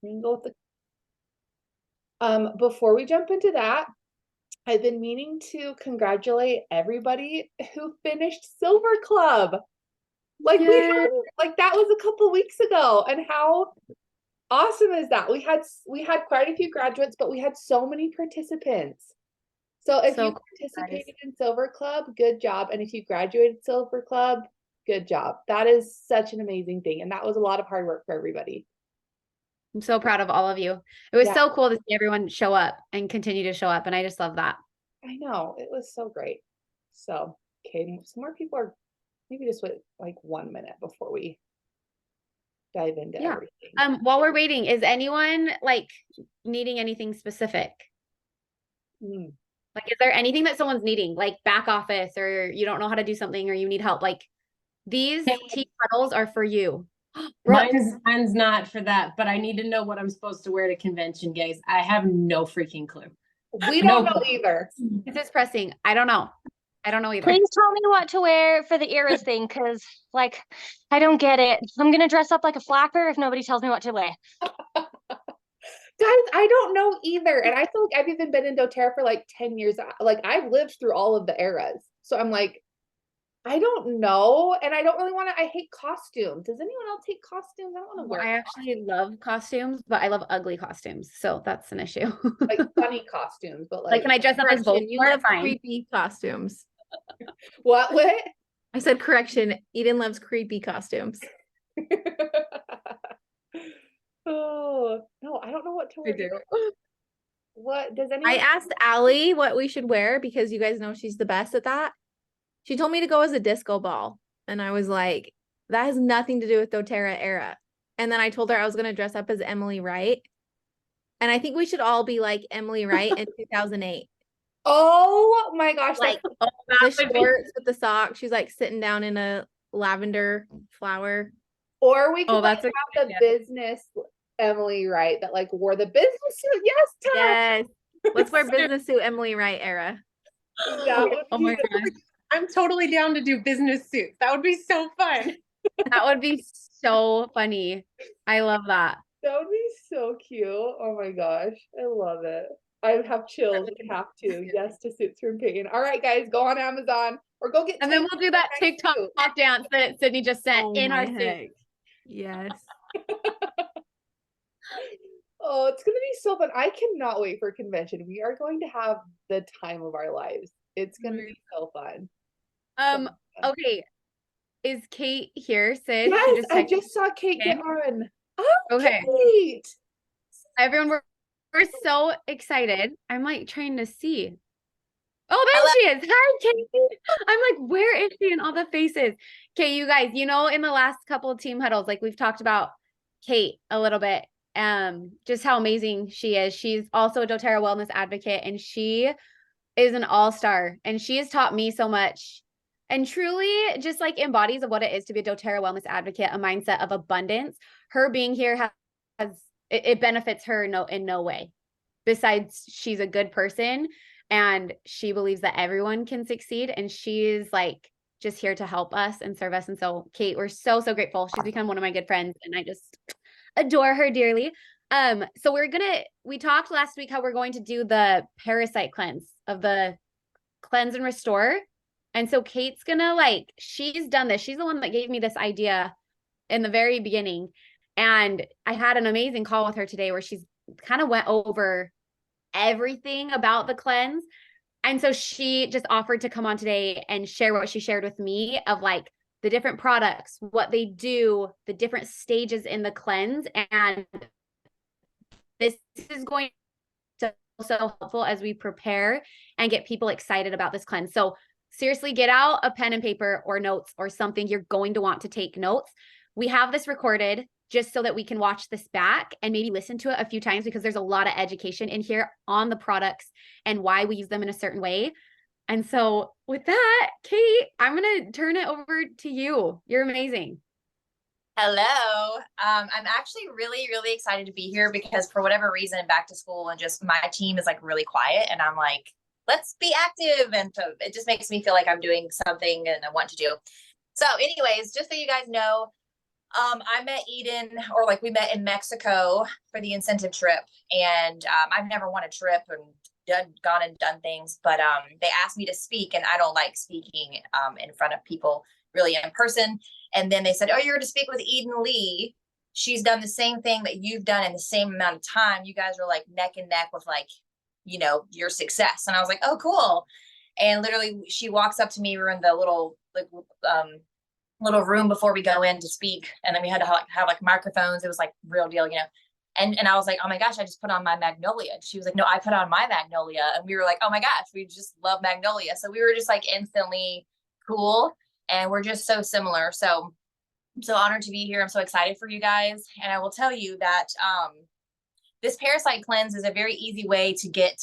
We can go with the before we jump into that, I've been meaning to congratulate everybody who finished Silver Club. Like like that was a couple weeks ago, and how awesome is that? We had quite a few graduates, but we had so many participants. So if you So cool, guys. participated in Silver Club, good job. And if you graduated Silver Club, good job. That is such an amazing thing. And that was a lot of hard work for everybody. I'm so proud of all of you. It was Yeah, so cool to see everyone show up and continue to show up. And I just love that. I know. It was so great. So, okay, some more people are maybe just wait like 1 minute before we dive into Yeah. everything. While we're waiting, is anyone like needing anything specific? Mm. Like, is there anything that someone's needing, like back office, or you don't know how to do something, or you need help? Like, these team huddles are for you. Brooke, Mine's not for that, but I need to know what I'm supposed to wear to convention, guys. I have no freaking clue. We No don't know clue. either. this is pressing. I don't know. I don't know either. Please tell me what to wear for the eras thing, because like I don't get it. I'm gonna dress up like a flapper if nobody tells me what to wear. Guys, I don't know either. And I feel like I've even been in doTERRA for like 10 years. Like I've lived through all of the eras. So I'm like, I don't know. And I don't really want to, I hate costumes. Does anyone else hate costumes? I don't want to wear I actually love costumes, but I love ugly costumes. So that's an issue. like funny costumes, but Like, can I dress up as both? Correction, you love Fine. creepy costumes. what? I said correction. Eden loves creepy costumes. Oh, no, I don't know what to wear. do. What does anyone I asked Allie what we should wear because you guys know she's the best at that. She told me to go as a disco ball. And I was like, that has nothing to do with doTERRA era. And then I told her I was going to dress up as Emily Wright. And I think we should all be like Emily Wright in 2008. Oh my gosh, Like Oh, the shorts with the socks. She's like sitting down in a lavender flower. or we could Oh, that's like have the business Emily Wright that like wore the business suit. Yes, Tom. Yes. Let's wear business suit Emily Wright era. That would Oh be my god. I'm totally down to do business suits. That would be so fun. That would be so funny. I love that. that would be so cute. Oh my gosh, I love it. I would have chills. I have to. Yes to suits from Peyton. All right, guys, go on Amazon or go get. And then we'll do that TikTok dance that Sydney just sent Oh in our my suit. heck. Yes. Oh, it's gonna be so fun. I cannot wait for convention. We are going to have the time of our lives. It's gonna be so fun. Okay. Is Kate here, Sid? Yes, I texted just saw Kate get in. on. Oh, Okay. Kate. Everyone, we're so excited. I'm like trying to see. Oh, there she is. Hi, Kate. I'm like, where is she in all the faces? Okay, you guys, you know, in the last couple of team huddles, like we've talked about Kate a little bit, just how amazing she is. She's also a doTERRA wellness advocate, and she is an all-star, and she has taught me so much and truly just like embodies of what it is to be a doTERRA wellness advocate, a mindset of abundance. Her being here has it benefits her in no way. Besides, she's a good person and she believes that everyone can succeed, and she's like just here to help us and serve us. And so, Kate, we're so grateful. She's become one of my good friends, and I just adore her dearly. So we talked last week how we're going to do the parasite cleanse of the cleanse and restore. And so Kate's gonna she's done this. She's the one that gave me this idea in the very beginning. And I had an amazing call with her today where she's kind of went over everything about the cleanse. And so she just offered to come on today and share what she shared with me of like the different products, what they do, the different stages in the cleanse. And this is going to also helpful as we prepare and get people excited about this cleanse. So seriously, get out a pen and paper or notes or something. You're going to want to take notes. We have this recorded just so that we can watch this back and maybe listen to it a few times, because there's a lot of education in here on the products and why we use them in a certain way. And so with that, Kate, I'm going to turn it over to you. You're amazing. Hello. I'm actually really excited to be here because for whatever reason, back to school and just my team is like really quiet, and I'm like, let's be active. And so it just makes me feel like I'm doing something and I want to do. So anyways, just so you guys know, I met Eden, or like we met in Mexico for the incentive trip, and I've never won a trip and gone and done things, but they asked me to speak, and I don't like speaking in front of people really in person. And then they said, "Oh, you're going to speak with Eden Lee. She's done the same thing that you've done in the same amount of time. You guys are like neck and neck with like, you know, your success." And I was like, "Oh, cool." And literally, she walks up to me. We're in the little little room before we go in to speak, and then we had to have like microphones. It was like real deal, you know. And I was like, "Oh my gosh, I just put on my Magnolia." And she was like, "No, I put on my Magnolia." And we were like, "Oh my gosh, we just love Magnolia." So we were just like instantly cool, and we're just so similar. So I'm so honored to be here. I'm so excited for you guys. And I will tell you that this parasite cleanse is a very easy way to get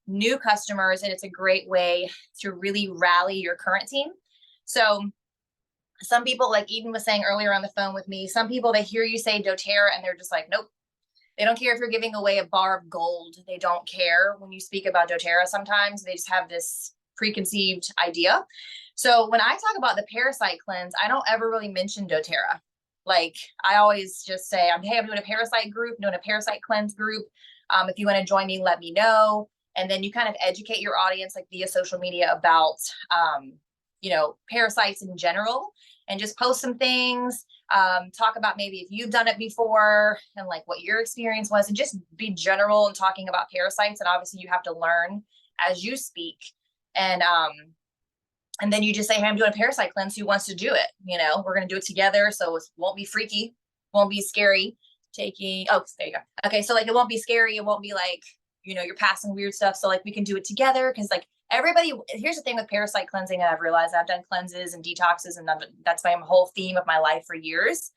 new customers, and it's a great way to really rally your current team. So some people, like Eden was saying earlier on the phone with me, some people, they hear you say doTERRA and they're just like, nope. They don't care if you're giving away a bar of gold. They don't care when you speak about doTERRA. Sometimes they just have this preconceived idea. So when I talk about the parasite cleanse, I don't ever really mention doTERRA. Like I always just say, hey, I'm doing a parasite group, doing a parasite cleanse group. If you want to join me, let me know. And then you kind of educate your audience like via social media about, you know, parasites in general, and just post some things, talk about maybe if you've done it before and like what your experience was, and just be general and talking about parasites. And obviously you have to learn as you speak. And then you just say, hey, I'm doing a parasite cleanse. Who wants to do it? You know, we're going to do it together. So it won't be freaky, won't be scary. Oh, there you go. Okay. So like, it won't be scary. It won't be like, you know, you're passing weird stuff. So like we can do it together. Cause like everybody, here's the thing with parasite cleansing. And I've realized I've done cleanses and detoxes, and that's my whole theme of my life for years.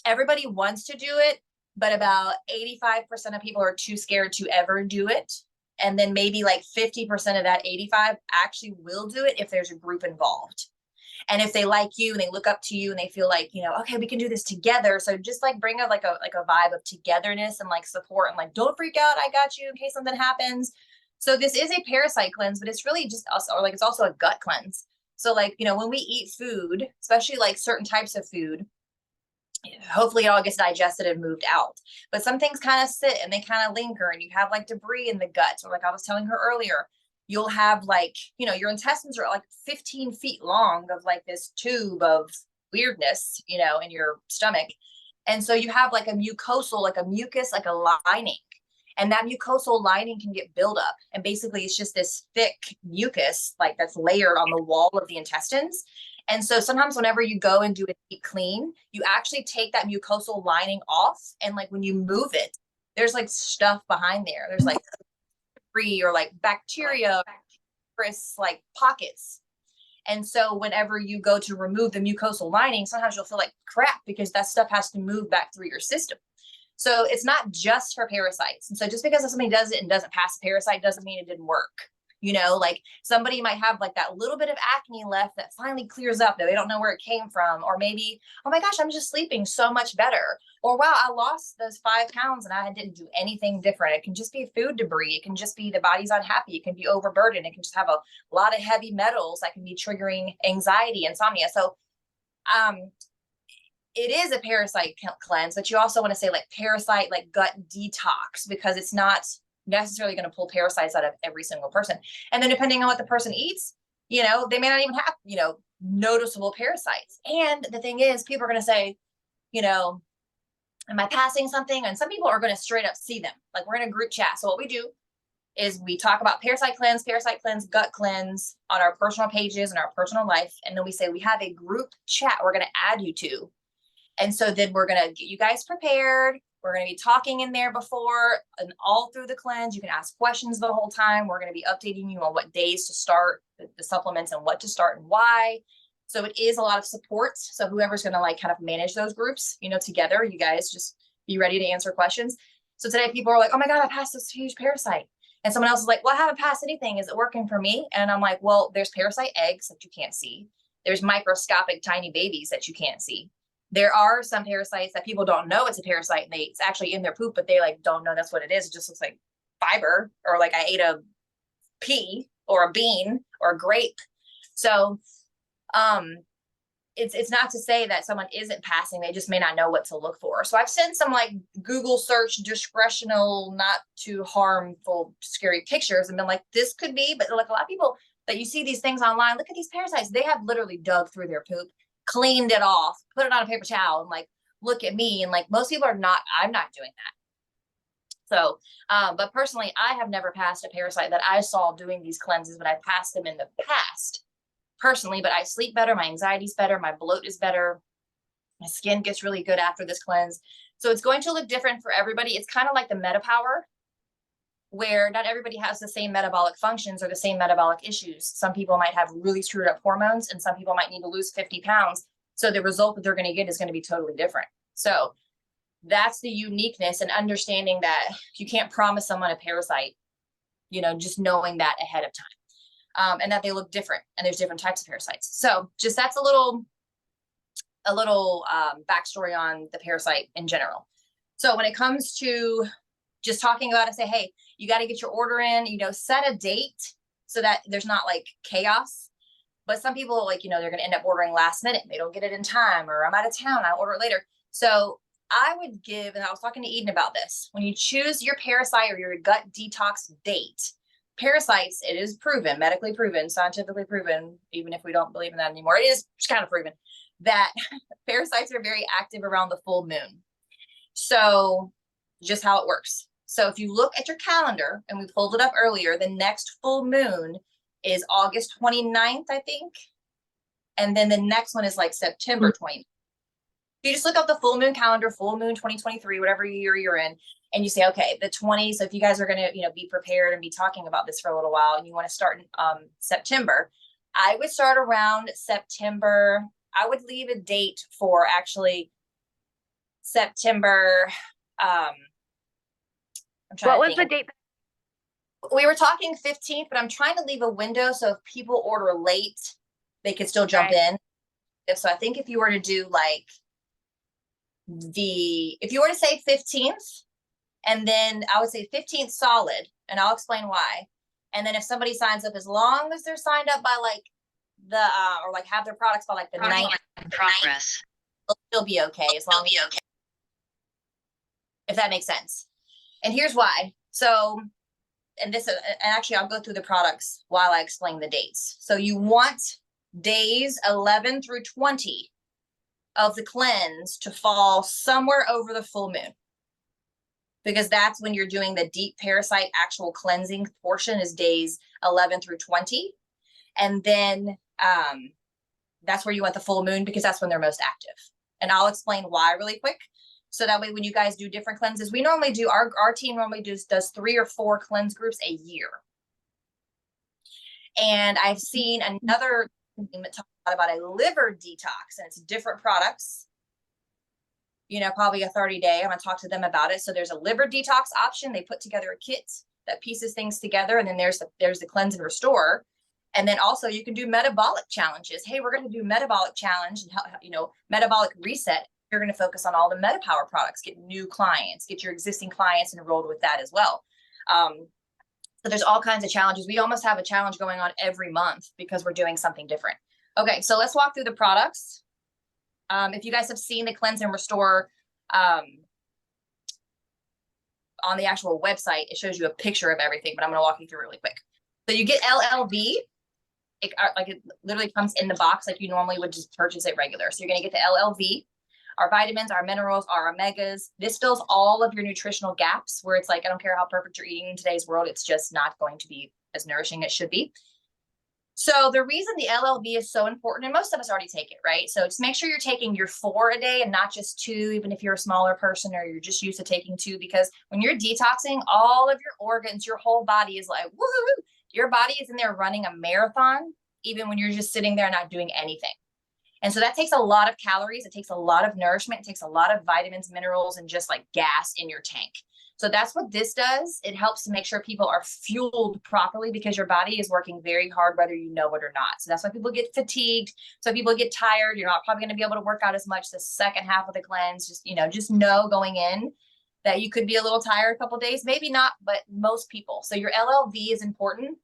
Everybody wants to do it, but about 85% of people are too scared to ever do it. And then maybe like 50% of that 85 actually will do it if there's a group involved. And if they like you and they look up to you and they feel like, you know, okay, we can do this together. So just like bring a vibe of togetherness and like support, and like, don't freak out, I got you in case something happens. So this is a parasite cleanse, but it's really just us, or like it's also a gut cleanse. So like, you know, when we eat food, especially like certain types of food, hopefully it all gets digested and moved out. But some things kind of sit and they kind of linger, and you have like debris in the gut. Or like I was telling her earlier, you'll have like, you know, your intestines are like 15 feet long of like this tube of weirdness, you know, in your stomach. And so you have like a mucosal, like a mucus, like a lining. And that mucosal lining can get buildup. And basically it's just this thick mucus, like that's layered on the wall of the intestines. And so sometimes whenever you go and do a deep clean, you actually take that mucosal lining off. And like when you move it, there's like stuff behind there. There's like debris or like bacteria, like pockets. And so whenever you go to remove the mucosal lining, sometimes you'll feel like crap because that stuff has to move back through your system. So it's not just for parasites. And so just because somebody does it and doesn't pass a parasite doesn't mean it didn't work. You know, like somebody might have like that little bit of acne left that finally clears up, that they don't know where it came from. Or maybe, oh my gosh, I'm just sleeping so much better. Or wow, I lost those 5 pounds and I didn't do anything different. It can just be food debris. It can just be the body's unhappy. It can be overburdened. It can just have a lot of heavy metals that can be triggering anxiety, insomnia. So it is a parasite cleanse, but you also want to say like parasite, like gut detox, because it's not necessarily going to pull parasites out of every single person. And then depending on what the person eats, you know, they may not even have, you know, noticeable parasites. And the thing is, people are going to say, you know, am I passing something? And some people are going to straight up see them. Like we're in a group chat. So what we do is we talk about parasite cleanse, gut cleanse on our personal pages and our personal life. And then we say we have a group chat we're going to add you to. And so then we're going to get you guys prepared. We're going to be talking in there before and all through the cleanse. You can ask questions the whole time. We're going to be updating you on what days to start the supplements and what to start and why. So it is a lot of support. So whoever's going to like kind of manage those groups, you know, together, you guys just be ready to answer questions. So today people are like, oh my God, I passed this huge parasite. And someone else is like, well, I haven't passed anything. Is it working for me? And I'm like, well, there's parasite eggs that you can't see. There's microscopic tiny babies that you can't see. There are some parasites that people don't know it's a parasite, and it's actually in their poop, but they like don't know that's what it is. It just looks like fiber, or like I ate a pea or a bean or a grape. So it's not to say that someone isn't passing, they just may not know what to look for. So I've sent some like Google search discretional, not too harmful, scary pictures and been like, this could be, but like a lot of people that you see these things online, look at these parasites. They have literally dug through their poop, cleaned it off, put it on a paper towel, and like, look at me. And like most people are not, I'm not doing that. So, but personally, I have never passed a parasite that I saw doing these cleanses, but I passed them in the past personally. But I sleep better, my anxiety's better, my bloat is better, my skin gets really good after this cleanse. So it's going to look different for everybody. It's kind of like the MetaPower, where not everybody has the same metabolic functions or the same metabolic issues. Some people might have really screwed up hormones, and some people might need to lose 50 pounds. So the result that they're going to get is going to be totally different. So that's the uniqueness, and understanding that you can't promise someone a parasite, you know, just knowing that ahead of time, and that they look different, and there's different types of parasites. So just that's a little backstory on the parasite in general. So when it comes to just talking about it, say, hey, you got to get your order in, you know, set a date so that there's not like chaos. But some people, like, you know, they're going to end up ordering last minute. They don't get it in time, or I'm out of town, I'll order it later. So I would give, and I was talking to Eden about this, when you choose your parasite or your gut detox date, parasites, it is proven, medically proven, scientifically proven, even if we don't believe in that anymore, it is kind of proven that parasites are very active around the full moon. So just how it works. So if you look at your calendar, and we pulled it up earlier, the next full moon is August 29th, I think. And then the next one is like September 20th. You just look up the full moon calendar, full moon 2023, whatever year you're in, and you say, okay, the 20. So if you guys are going to, you know, be prepared and be talking about this for a little while, and you want to start in September, I would start around September. I would leave a date for actually September. What was the date? We were talking 15th, but I'm trying to leave a window so if people order late, they could still jump in. So I think if you were to do like if you were to say 15th, and then I would say 15th solid, and I'll explain why. And then if somebody signs up, as long as they're signed up by like the or like have their products by like the 9th in progress, they'll be okay, as long as if that makes sense. And here's why. So, and this, and actually I'll go through the products while I explain the dates. So you want days 11 through 20 of the cleanse to fall somewhere over the full moon, because that's when you're doing the deep parasite actual cleansing portion, is days 11 through 20. And then that's where you want the full moon, because that's when they're most active. And I'll explain why really quick. So that way, when you guys do different cleanses, we normally do, our team normally does 3 or 4 cleanse groups a year. And I've seen another team that talks about a liver detox, and it's different products, you know, probably a 30-day. I'm going to talk to them about it. So there's a liver detox option. They put together a kit that pieces things together. And then there's the cleanse and restore. And then also you can do metabolic challenges. Hey, we're going to do metabolic challenge and, you know, metabolic reset. You're going to focus on all the MetaPower products, get new clients, get your existing clients enrolled with that as well. So there's all kinds of challenges. We almost have a challenge going on every month because we're doing something different. Okay, so let's walk through the products. If you guys have seen the Cleanse and Restore on the actual website, it shows you a picture of everything, but I'm going to walk you through really quick. So you get LLV. It literally comes in the box like you normally would just purchase it regular. So you're going to get the LLV. Our vitamins, our minerals, our omegas. This fills all of your nutritional gaps, where it's like, I don't care how perfect you're eating in today's world, it's just not going to be as nourishing as it should be. So the reason the LLV is so important, and most of us already take it, right? So just make sure you're taking your 4 a day and not just 2, even if you're a smaller person or you're just used to taking 2, because when you're detoxing, all of your organs, your whole body is like, woohoo! Your body is in there running a marathon, even when you're just sitting there not doing anything. And so that takes a lot of calories. It takes a lot of nourishment. It takes a lot of vitamins, minerals, and just like gas in your tank. So that's what this does. It helps to make sure people are fueled properly, because your body is working very hard, whether you know it or not. So that's why people get fatigued. So people get tired. You're not probably going to be able to work out as much the second half of the cleanse. Just know going in that you could be a little tired a couple of days, maybe not, but most people. So your LLV is important.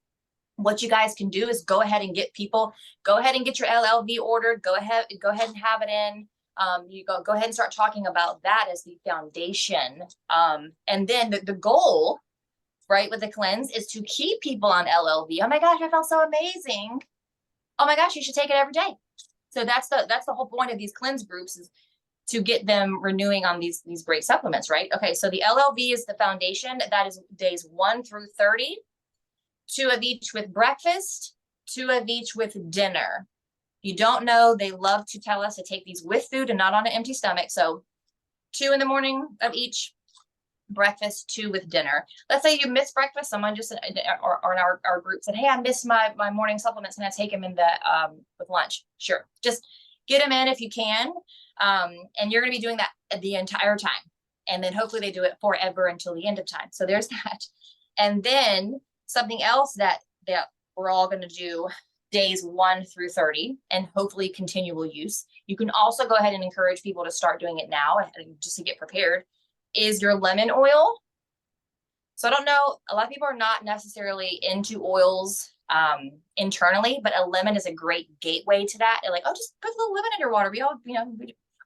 what you guys can do is go ahead and get your LLV ordered. Go ahead and have it in. You go ahead and start talking about that as the foundation. And then the goal, right, with the cleanse is to keep people on LLV. Oh my gosh, I felt so amazing. Oh my gosh, you should take it every day. So that's the whole point of these cleanse groups, is to get them renewing on these great supplements, right? Okay, so the LLV is the foundation. That is days 1 through 30. 2 of each with breakfast, 2 of each with dinner. You don't know, they love to tell us to take these with food and not on an empty stomach. So 2 in the morning of each, breakfast, 2 with dinner. Let's say you miss breakfast. Someone just, or in our group said, hey, I missed my morning supplements, and I take them in with lunch. Sure. Just get them in if you can. And you're going to be doing that the entire time. And then hopefully they do it forever until the end of time. So there's that. And then something else that we're all going to do days 1 through 30, and hopefully continual use. You can also go ahead and encourage people to start doing it now, just to get prepared, is your lemon oil. So I don't know, a lot of people are not necessarily into oils internally, but a lemon is a great gateway to that. They're like, oh, just put a little lemon in your water. We all,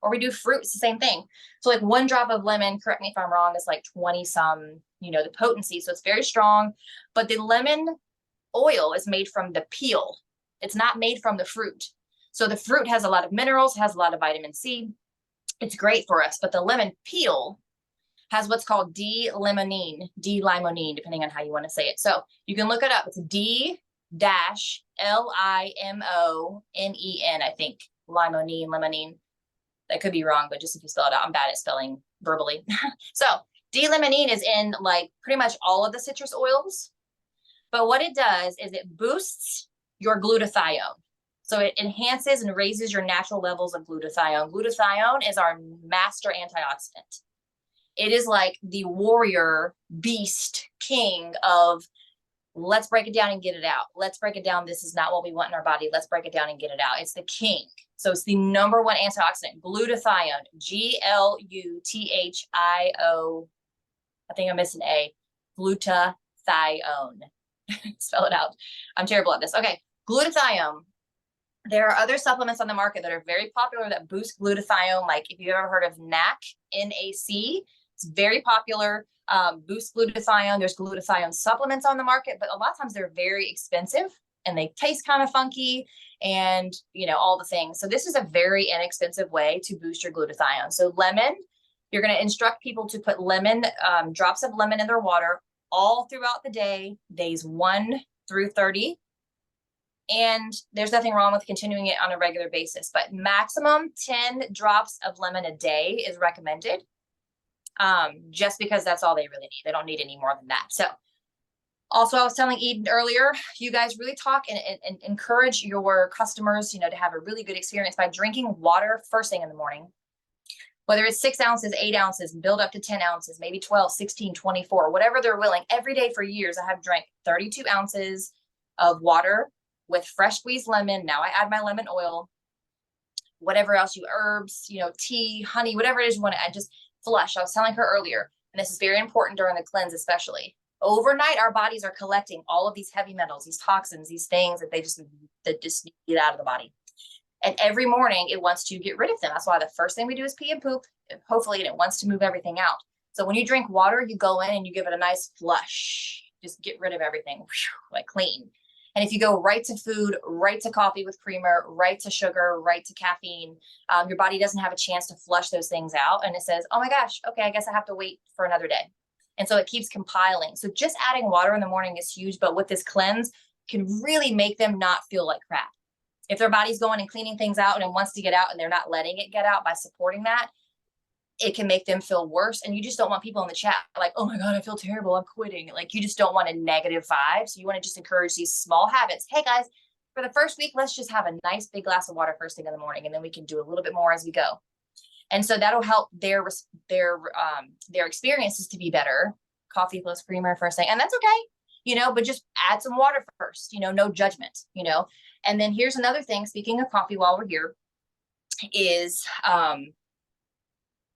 or we do fruit, it's the same thing. So like 1 drop of lemon, correct me if I'm wrong, is like 20 some, the potency. So it's very strong, but the lemon oil is made from the peel. It's not made from the fruit. So the fruit has a lot of minerals, has a lot of vitamin C. It's great for us, but the lemon peel has what's called D-limonene, depending on how you want to say it. So you can look it up. It's D-limonene, I think. Limonene. That could be wrong, but just if you spell it out, I'm bad at spelling verbally. So D-limonene is in like pretty much all of the citrus oils. But what it does is it boosts your glutathione. So it enhances and raises your natural levels of glutathione. Glutathione is our master antioxidant. It is like the warrior beast king of, let's break it down and get it out. Let's break it down. This is not what we want in our body. Let's break it down and get it out. It's the king. So it's the number 1 antioxidant, glutathione, Glutathione. I think I'm missing A, glutathione. Spell it out. I'm terrible at this. Okay, glutathione. There are other supplements on the market that are very popular that boost glutathione. Like if you've ever heard of NAC, N-A-C, it's very popular. Boost glutathione. There's glutathione supplements on the market, but a lot of times they're very expensive and they taste kind of funky and, all the things. So this is a very inexpensive way to boost your glutathione. So lemon, you're going to instruct people to put drops of lemon in their water all throughout the day, days 1 through 30. And there's nothing wrong with continuing it on a regular basis, but maximum 10 drops of lemon a day is recommended. Just because that's all they really need. They don't need any more than that. So also I was telling Eden earlier, you guys really talk and encourage your customers, to have a really good experience by drinking water first thing in the morning. Whether it's 6 ounces, 8 ounces, build up to 10 ounces, maybe 12, 16, 24, whatever they're willing. Every day for years, I have drank 32 ounces of water with fresh squeezed lemon. Now I add my lemon oil, whatever else herbs, tea, honey, whatever it is you want to add, just flush. I was telling her earlier, and this is very important during the cleanse, especially. Overnight, our bodies are collecting all of these heavy metals, these toxins, these things that just need to get out of the body. And every morning it wants to get rid of them. That's why the first thing we do is pee and poop, hopefully, and it wants to move everything out. So when you drink water, you go in and you give it a nice flush, just get rid of everything, like clean. And if you go right to food, right to coffee with creamer, right to sugar, right to caffeine, your body doesn't have a chance to flush those things out. And it says, oh my gosh, okay, I guess I have to wait for another day. And so it keeps compiling. So just adding water in the morning is huge, but with this cleanse can really make them not feel like crap. If their body's going and cleaning things out and it wants to get out and they're not letting it get out by supporting that, it can make them feel worse. And you just don't want people in the chat like, oh my God, I feel terrible, I'm quitting. Like, you just don't want a negative vibe. So you want to just encourage these small habits. Hey guys, for the first week, let's just have a nice big glass of water first thing in the morning, and then we can do a little bit more as we go. And so that'll help their experiences to be better. Coffee plus creamer first thing, and that's okay, but just add some water first, no judgment, And then here's another thing, speaking of coffee while we're here, is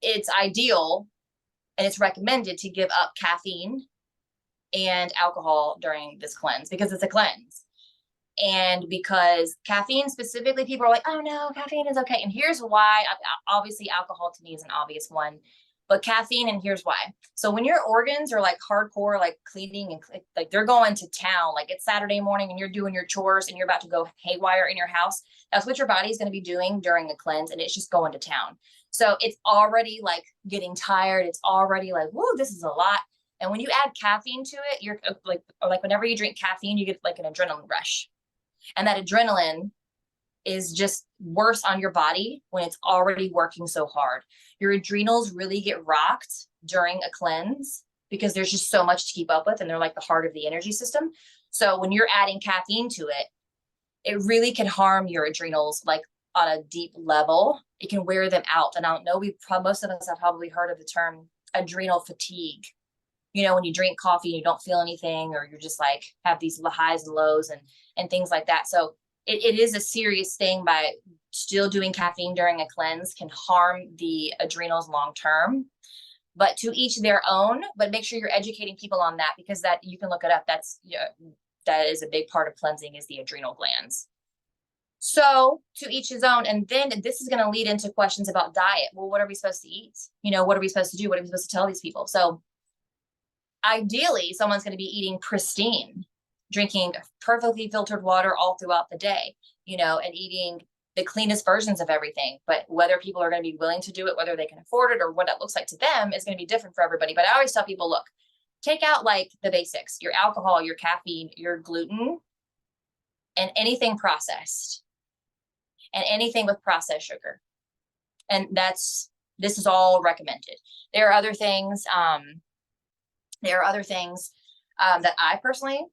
it's ideal and it's recommended to give up caffeine and alcohol during this cleanse because it's a cleanse. And because caffeine specifically, people are like, oh no, caffeine is okay. And here's why. Obviously, alcohol to me is an obvious one, but caffeine, and here's why. So when your organs are like hardcore, like cleaning and like they're going to town, like it's Saturday morning and you're doing your chores and you're about to go haywire in your house, that's what your body's going to be doing during a cleanse, and it's just going to town. So it's already like getting tired. It's already like, whoa, this is a lot. And when you add caffeine to it, you're like, or like whenever you drink caffeine, you get like an adrenaline rush. And that adrenaline is just worse on your body when it's already working so hard. Your adrenals really get rocked during a cleanse because there's just so much to keep up with, and they're like the heart of the energy system. So when you're adding caffeine to it, it really can harm your adrenals like on a deep level. It can wear them out. And I don't know, most of us have probably heard of the term adrenal fatigue. You know, when you drink coffee and you don't feel anything, or you're just like have these highs and lows and things like that. So it is a serious thing. By still doing caffeine during a cleanse can harm the adrenals long term, but to each their own. But make sure you're educating people on that, because that, you can look it up. That's, that is a big part of cleansing, is the adrenal glands. So to each his own. And then this is going to lead into questions about diet. Well, what are we supposed to eat? You know, what are we supposed to do? What are we supposed to tell these people? So ideally, someone's going to be eating pristine, drinking perfectly filtered water all throughout the day, you know, and eating the cleanest versions of everything. But whether people are going to be willing to do it, whether they can afford it, or what it looks like to them, is going to be different for everybody. But I always tell people, look, take out like the basics: your alcohol, your caffeine, your gluten, and anything processed, and anything with processed sugar. And this is all recommended. There are other things, that I personally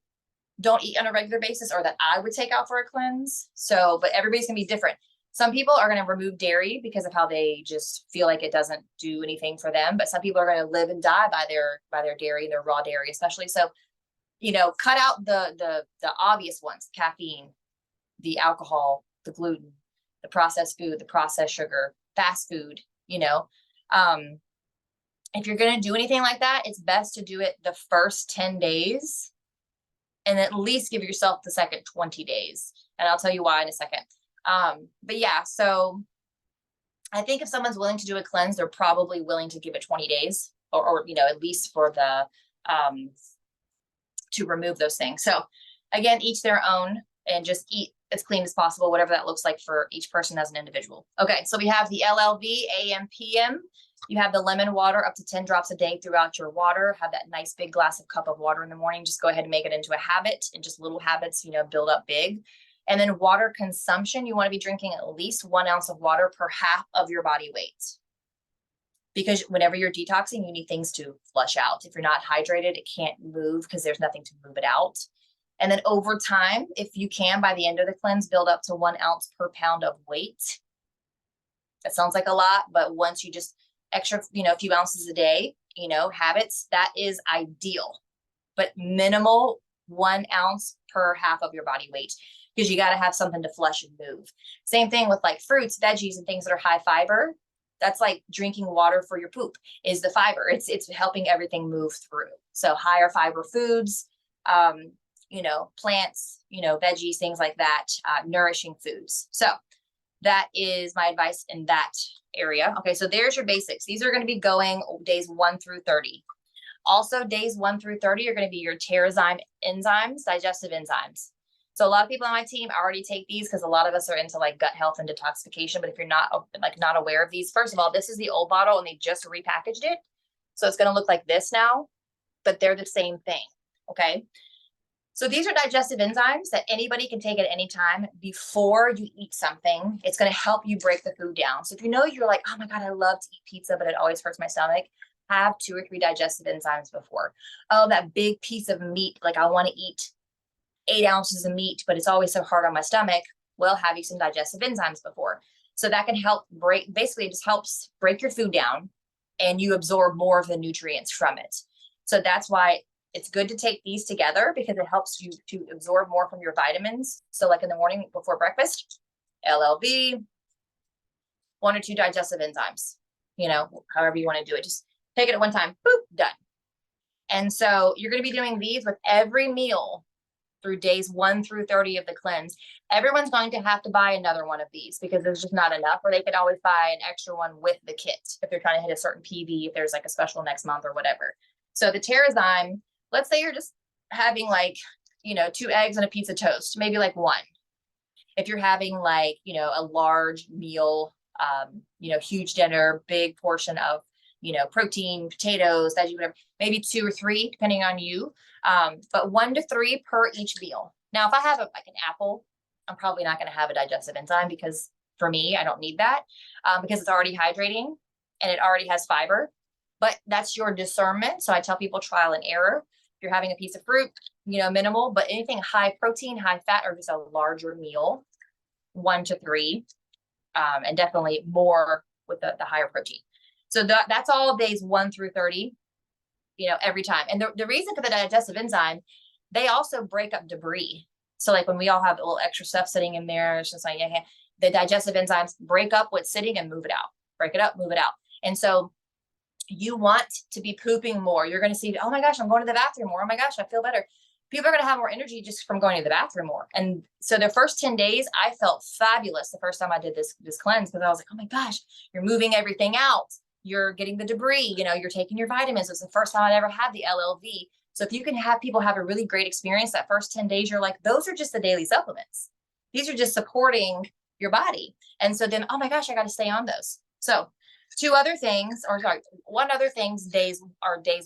don't eat on a regular basis, or that I would take out for a cleanse. So, but everybody's gonna be different. Some people are going to remove dairy because of how they just feel like it doesn't do anything for them. But some people are going to live and die by their dairy, their raw dairy, especially. So, you know, cut out the obvious ones: caffeine, the alcohol, the gluten, the processed food, the processed sugar, fast food. You know, if you're going to do anything like that, it's best to do it the first 10 days, and at least give yourself the second 20 days. And I'll tell you why in a second. But yeah, so I think if someone's willing to do a cleanse, they're probably willing to give it 20 days, or you know, at least for the, to remove those things. So again, each their own, and just eat as clean as possible, whatever that looks like for each person as an individual. Okay, so we have the LLV, AM, PM. You have the lemon water, up to 10 drops a day throughout your water. Have that nice big cup of water in the morning. Just go ahead and make it into a habit, and just little habits, you know, build up big. And then water consumption, you want to be drinking at least 1 ounce of water per half of your body weight. Because whenever you're detoxing, you need things to flush out. If you're not hydrated, it can't move because there's nothing to move it out. And then over time, if you can, by the end of the cleanse, build up to 1 ounce per pound of weight. That sounds like a lot, but once you just extra, you know, a few ounces a day, you know, habits, that is ideal. But minimal 1 ounce per half of your body weight, because you got to have something to flush and move. Same thing with like fruits, veggies, and things that are high fiber. That's like drinking water for your poop, is the fiber. It's helping everything move through. So higher fiber foods, you know, plants, you know, veggies, things like that, nourishing foods. So that is my advice in that area. Okay, so there's your basics. These are going to be going days 1 through 30. Also, days 1 through 30 are going to be your Terrazyme enzymes, digestive enzymes. So a lot of people on my team already take these, because a lot of us are into like gut health and detoxification. But if you're not aware of these, first of all, this is the old bottle and they just repackaged it. So it's going to look like this now, but they're the same thing. Okay. So these are digestive enzymes that anybody can take at any time before you eat something. It's going to help you break the food down. So if you know you're like, oh my God, I love to eat pizza, but it always hurts my stomach, have 2 or 3 digestive enzymes before. Oh, that big piece of meat, like I want to eat 8 ounces of meat, but it's always so hard on my stomach. Well, have you some digestive enzymes before. So that can help basically it just helps break your food down, and you absorb more of the nutrients from it. So that's why it's good to take these together, because it helps you to absorb more from your vitamins. So like in the morning before breakfast, LLV, 1 or 2 digestive enzymes, you know, however you want to do it. Just take it at one time, boop, done. And so you're going to be doing these with every meal through days 1 through 30 of the cleanse, everyone's going to have to buy another one of these because there's just not enough, or they could always buy an extra one with the kit if they're trying to hit a certain PB, if there's like a special next month or whatever. So the Terrazyme, let's say you're just having like, 2 eggs and a piece of toast, maybe like 1. If you're having like, a large meal, huge dinner, big portion of, protein, potatoes, veggie, whatever, maybe 2 or 3, depending on you. But 1 to 3 per each meal. Now, if I have like an apple, I'm probably not going to have a digestive enzyme because for me, I don't need that because it's already hydrating and it already has fiber, but that's your discernment. So I tell people trial and error. If you're having a piece of fruit, minimal, but anything high protein, high fat, or just a larger meal, 1 to 3, and definitely more with the higher protein. So that's all days 1 through 30, every time. And the reason for the digestive enzyme, they also break up debris. So like when we all have a little extra stuff sitting in there, it's just like, the digestive enzymes break up what's sitting and move it out, break it up, move it out. And so you want to be pooping more. You're going to see, oh my gosh, I'm going to the bathroom more. Oh my gosh, I feel better. People are going to have more energy just from going to the bathroom more. And so the first 10 days, I felt fabulous the first time I did this cleanse, because I was like, oh my gosh, you're moving everything out. You're getting the debris, you're taking your vitamins. It's the first time I'd ever had the LLV. So if you can have people have a really great experience that first 10 days, you're like, those are just the daily supplements. These are just supporting your body. And so then, oh my gosh, I got to stay on those. So one other thing, days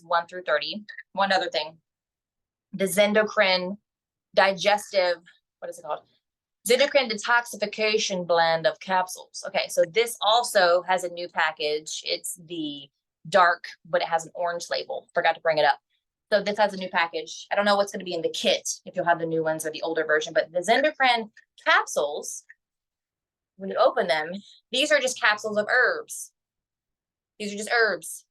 1 through 30. One other thing, the Zendocrine digestive, what is it called? Zendocrine detoxification blend of capsules. Okay, so this also has a new package. It's the dark, but it has an orange label. Forgot to bring it up. So this has a new package. I don't know what's going to be in the kit, if you'll have the new ones or the older version, but the Zendocrine capsules, when you open them, these are just capsules of herbs. These are just herbs.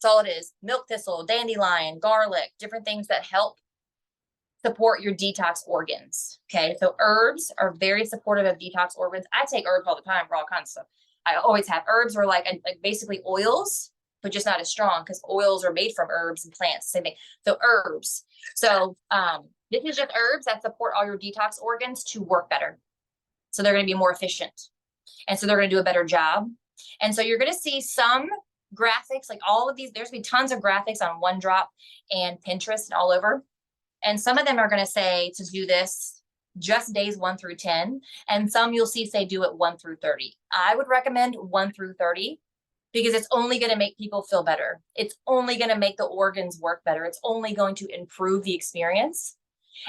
That's all it is. Milk thistle, dandelion, garlic, different things that help support your detox organs. Okay, so herbs are very supportive of detox organs. I take herbs all the time for all kinds of stuff. I always have herbs, or like basically oils, but just not as strong, because oils are made from herbs and plants, same thing. So herbs. So this is just herbs that support all your detox organs to work better. So they're going to be more efficient, and so they're going to do a better job. And so you're going to see some graphics, like all of these. There's going to be tons of graphics on OneDrop and Pinterest and all over. And some of them are going to say to do this just days 1 through 10. And some you'll see say do it 1 through 30. I would recommend 1 through 30 because it's only going to make people feel better. It's only going to make the organs work better. It's only going to improve the experience.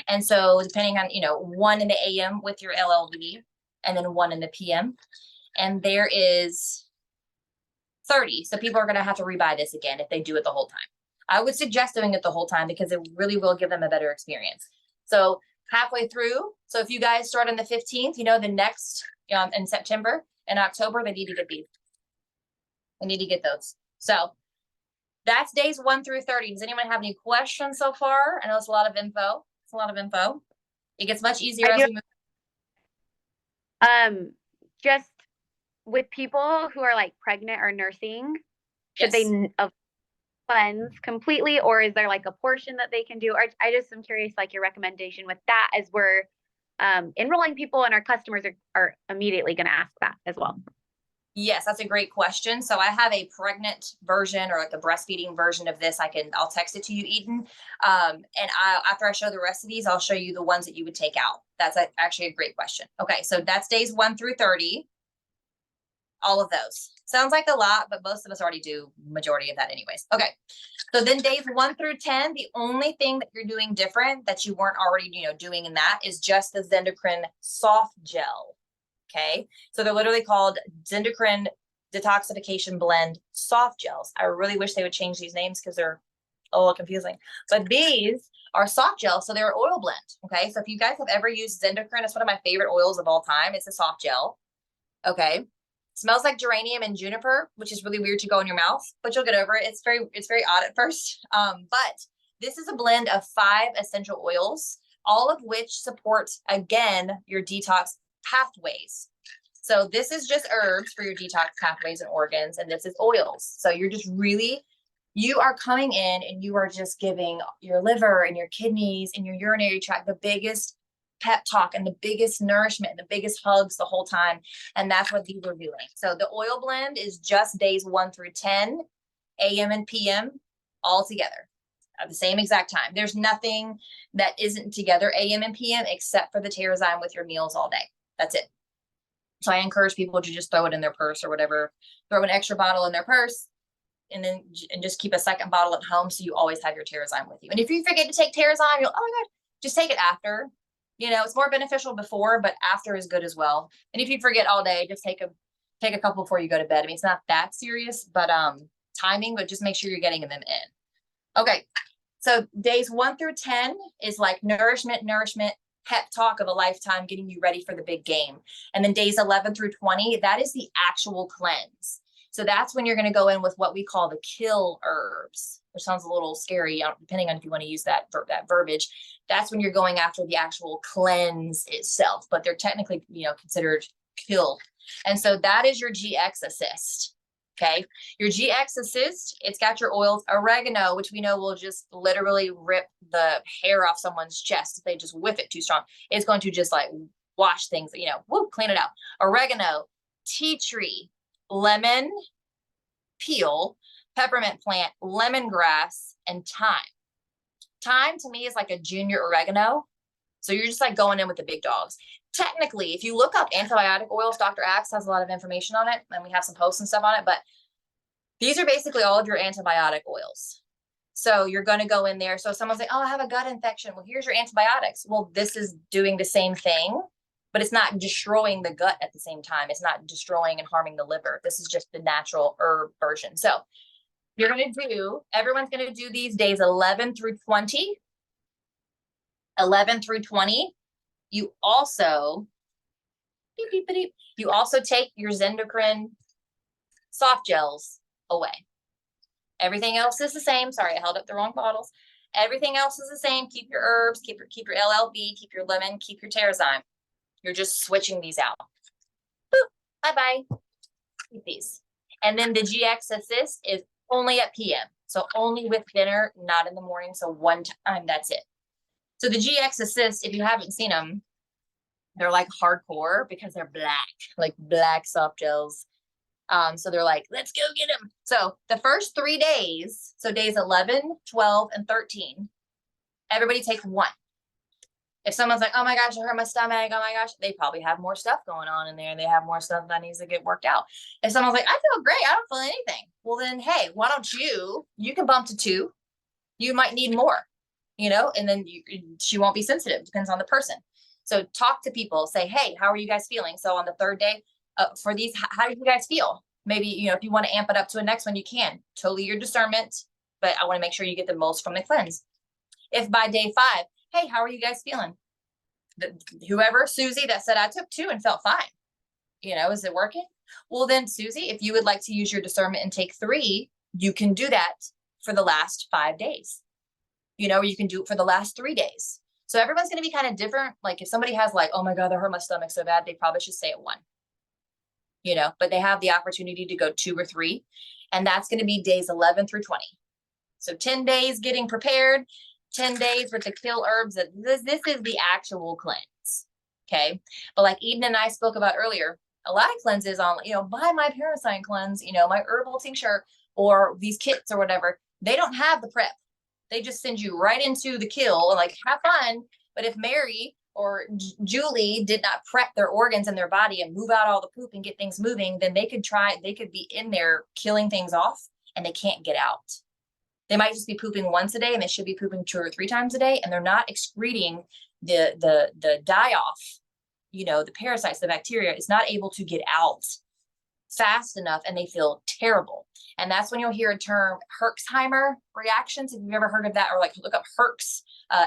And so depending on, 1 in the AM with your LLV and then 1 in the PM. And there is 30. So people are going to have to rebuy this again if they do it the whole time. I would suggest doing it the whole time because it really will give them a better experience. So halfway through, so if you guys start on the 15th, the next in September and October, they need to get these. They need to get those. So that's days 1 through 30. Does anyone have any questions so far? I know it's a lot of info. It's a lot of info. It gets much easier as we move. Just with people who are like pregnant or nursing, should Yes. they cleanse completely, or is there like a portion that they can do? Or I just am curious, like your recommendation with that, as we're enrolling people and our customers are immediately going to ask that as well. Yes, that's a great question. So I have a pregnant version or like a breastfeeding version of this. I'll text it to you, Eden. And after I show the rest of these, I'll show you the ones that you would take out. That's actually a great question. Okay, so that's days 1 through 30. All of those. Sounds like a lot, but most of us already do majority of that anyways. Okay. So then days 1 through 10, the only thing that you're doing different that you weren't already, doing in that is just the Zendocrine soft gel. Okay. So they're literally called Zendocrine detoxification blend soft gels. I really wish they would change these names because they're a little confusing, but these are soft gels. So they're an oil blend. Okay. So if you guys have ever used Zendocrine, it's one of my favorite oils of all time. It's a soft gel. Okay. Smells like geranium and juniper, which is really weird to go in your mouth, but you'll get over it. It's very odd at first. But this is a blend of 5 essential oils, all of which support, again, your detox pathways. So this is just herbs for your detox pathways and organs, and this is oils. So you're just really You are coming in and you are just giving your liver and your kidneys and your urinary tract the biggest pep talk and the biggest nourishment and the biggest hugs the whole time. And that's what these are doing. So the oil blend is just days 1 through 10, AM and PM, all together at the same exact time. There's nothing that isn't together AM and PM except for the Terrazyme with your meals all day. That's it. So I encourage people to just throw it in their purse or whatever, throw an extra bottle in their purse, and just keep a second bottle at home so you always have your Terrazyme with you. And if you forget to take Terrazyme, you'll, oh my God, just take it after. You know, it's more beneficial before, but after is good as well. And if you forget all day, just take a couple before you go to bed. I mean, it's not that serious, but timing, but just make sure you're getting them in. Okay, so days 1 through 10 is like nourishment, pep talk of a lifetime, getting you ready for the big game. And then days 11 through 20, that is the actual cleanse. So that's when you're going to go in with what we call the kill herbs, which sounds a little scary, depending on if you want to use that verbiage. That's when you're going after the actual cleanse itself, but they're technically, you know, considered kill. And so that is your GX Assist. Okay, your GX Assist, it's got your oils, oregano, which we know will just literally rip the hair off someone's chest if they just whiff it too strong. It's going to just like wash things, you know, whoop, clean it out. Oregano, tea tree, lemon peel, peppermint plant, lemongrass, and thyme. Thyme to me is like a junior oregano. So you're just like going in with the big dogs. Technically, if you look up antibiotic oils, Dr. Axe has a lot of information on it, and we have some posts and stuff on it, but these are basically all of your antibiotic oils. So you're going to go in there. So if someone's like, oh, I have a gut infection. Well, here's your antibiotics. Well, this is doing the same thing, but it's not destroying the gut at the same time. It's not destroying and harming the liver. This is just the natural herb version. So you're going to do, everyone's going to do these days 11 through 20. 11 through 20. You also take your Zendocrine soft gels away. Everything else is the same. Sorry, I held up the wrong bottles. Everything else is the same. Keep your herbs, keep your LLB, keep your lemon, keep your Terrazyme. You're just switching these out. Boop, bye-bye. Keep these. And then the GX Assist is only at PM. So only with dinner, not in the morning. So one time, that's it. So the GX Assist, if you haven't seen them, they're like hardcore because they're black, like black soft gels. So they're like, let's go get them. So the first 3 days, so days 11, 12, and 13, everybody take one. If someone's like, oh my gosh, I hurt my stomach, oh my gosh, they probably have more stuff going on in there. They have more stuff that needs to get worked out. If someone's like, I feel great, I don't feel anything. Well then, hey, why don't you can bump to 2. You might need more, you know, and then she won't be sensitive. Depends on the person. So talk to people, say, hey, how are you guys feeling? So on the 3rd day for these, how do you guys feel? Maybe, you know, if you want to amp it up to a next one, you can. Totally your discernment, but I want to make sure you get the most from the cleanse. If by day 5, hey, how are you guys feeling? Whoever, Susie, that said I took 2 and felt fine. You know, is it working? Well, then, Susie, if you would like to use your discernment and take 3, you can do that for the last 5 days. You know, you can do it for the last 3 days. So everyone's going to be kind of different. Like if somebody has like, oh my God, I hurt my stomach so bad, they probably should stay at 1. You know, but they have the opportunity to go 2 or 3. And that's going to be days 11 through 20. So 10 days getting prepared, 10 days with the kill herbs. This is the actual cleanse. Okay. But like Eden and I spoke about earlier, a lot of cleanses on, you know, buy my parasite cleanse, you know, my herbal tincture or these kits or whatever. They don't have the prep. They just send you right into the kill and like, have fun. But if Mary or Julie did not prep their organs in their body and move out all the poop and get things moving, then they could be in there killing things off and they can't get out. They might just be pooping once a day and they should be pooping 2 or 3 times a day. And they're not excreting the die-off, you know, the parasites, the bacteria is not able to get out fast enough and they feel terrible. And that's when you'll hear a term Herxheimer reactions. If you've ever heard of that, or like look up Herx,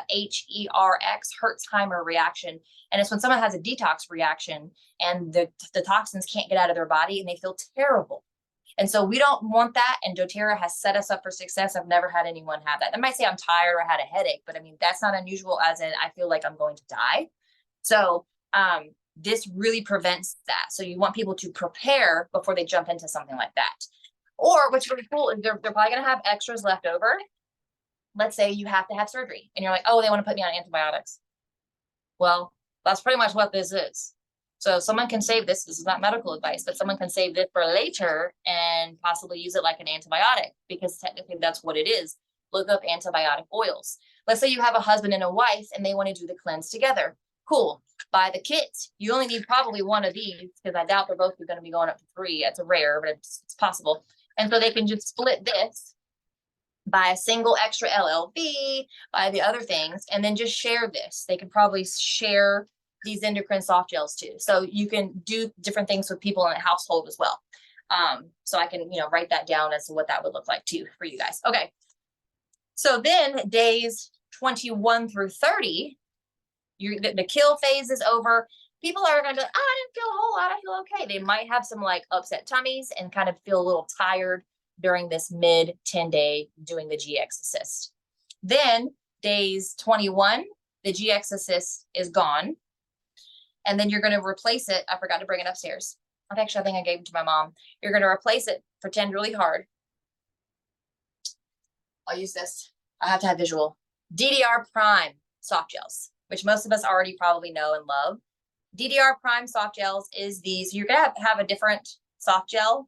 H-E-R-X, Herxheimer reaction. And it's when someone has a detox reaction and the toxins can't get out of their body and they feel terrible. And so we don't want that. And doTERRA has set us up for success. I've never had anyone have that. They might say I'm tired or I had a headache, but I mean, that's not unusual as in I feel like I'm going to die. So this really prevents that. So you want people to prepare before they jump into something like that. Or what's really cool is they're probably going to have extras left over. Let's say you have to have surgery and you're like, oh, they want to put me on antibiotics. Well, that's pretty much what this is. So someone can save this. This is not medical advice, but someone can save this for later and possibly use it like an antibiotic, because technically that's what it is. Look up antibiotic oils. Let's say you have a husband and a wife and they want to do the cleanse together. Cool. Buy the kit. You only need probably one of these, because I doubt they're both going to be going up to 3. It's a rare, but it's possible. And so they can just split this, buy a single extra LLV, buy the other things, and then just share this. They can probably share these endocrine soft gels too. So you can do different things with people in the household as well. So I can, write that down as to what that would look like too for you guys. Okay. So then days 21 through 30, the kill phase is over. People are going to be like, oh, I didn't feel a whole lot. I feel okay. They might have some like upset tummies and kind of feel a little tired during this mid 10-day doing the GX assist. Then days 21, the GX assist is gone. And then you're going to replace it. I forgot to bring it upstairs. I think I gave it to my mom. You're going to replace it, pretend really hard. I'll use this. I have to have visual. DDR Prime soft gels, which most of us already probably know and love. DDR Prime soft gels is these. You're going to have a different soft gel,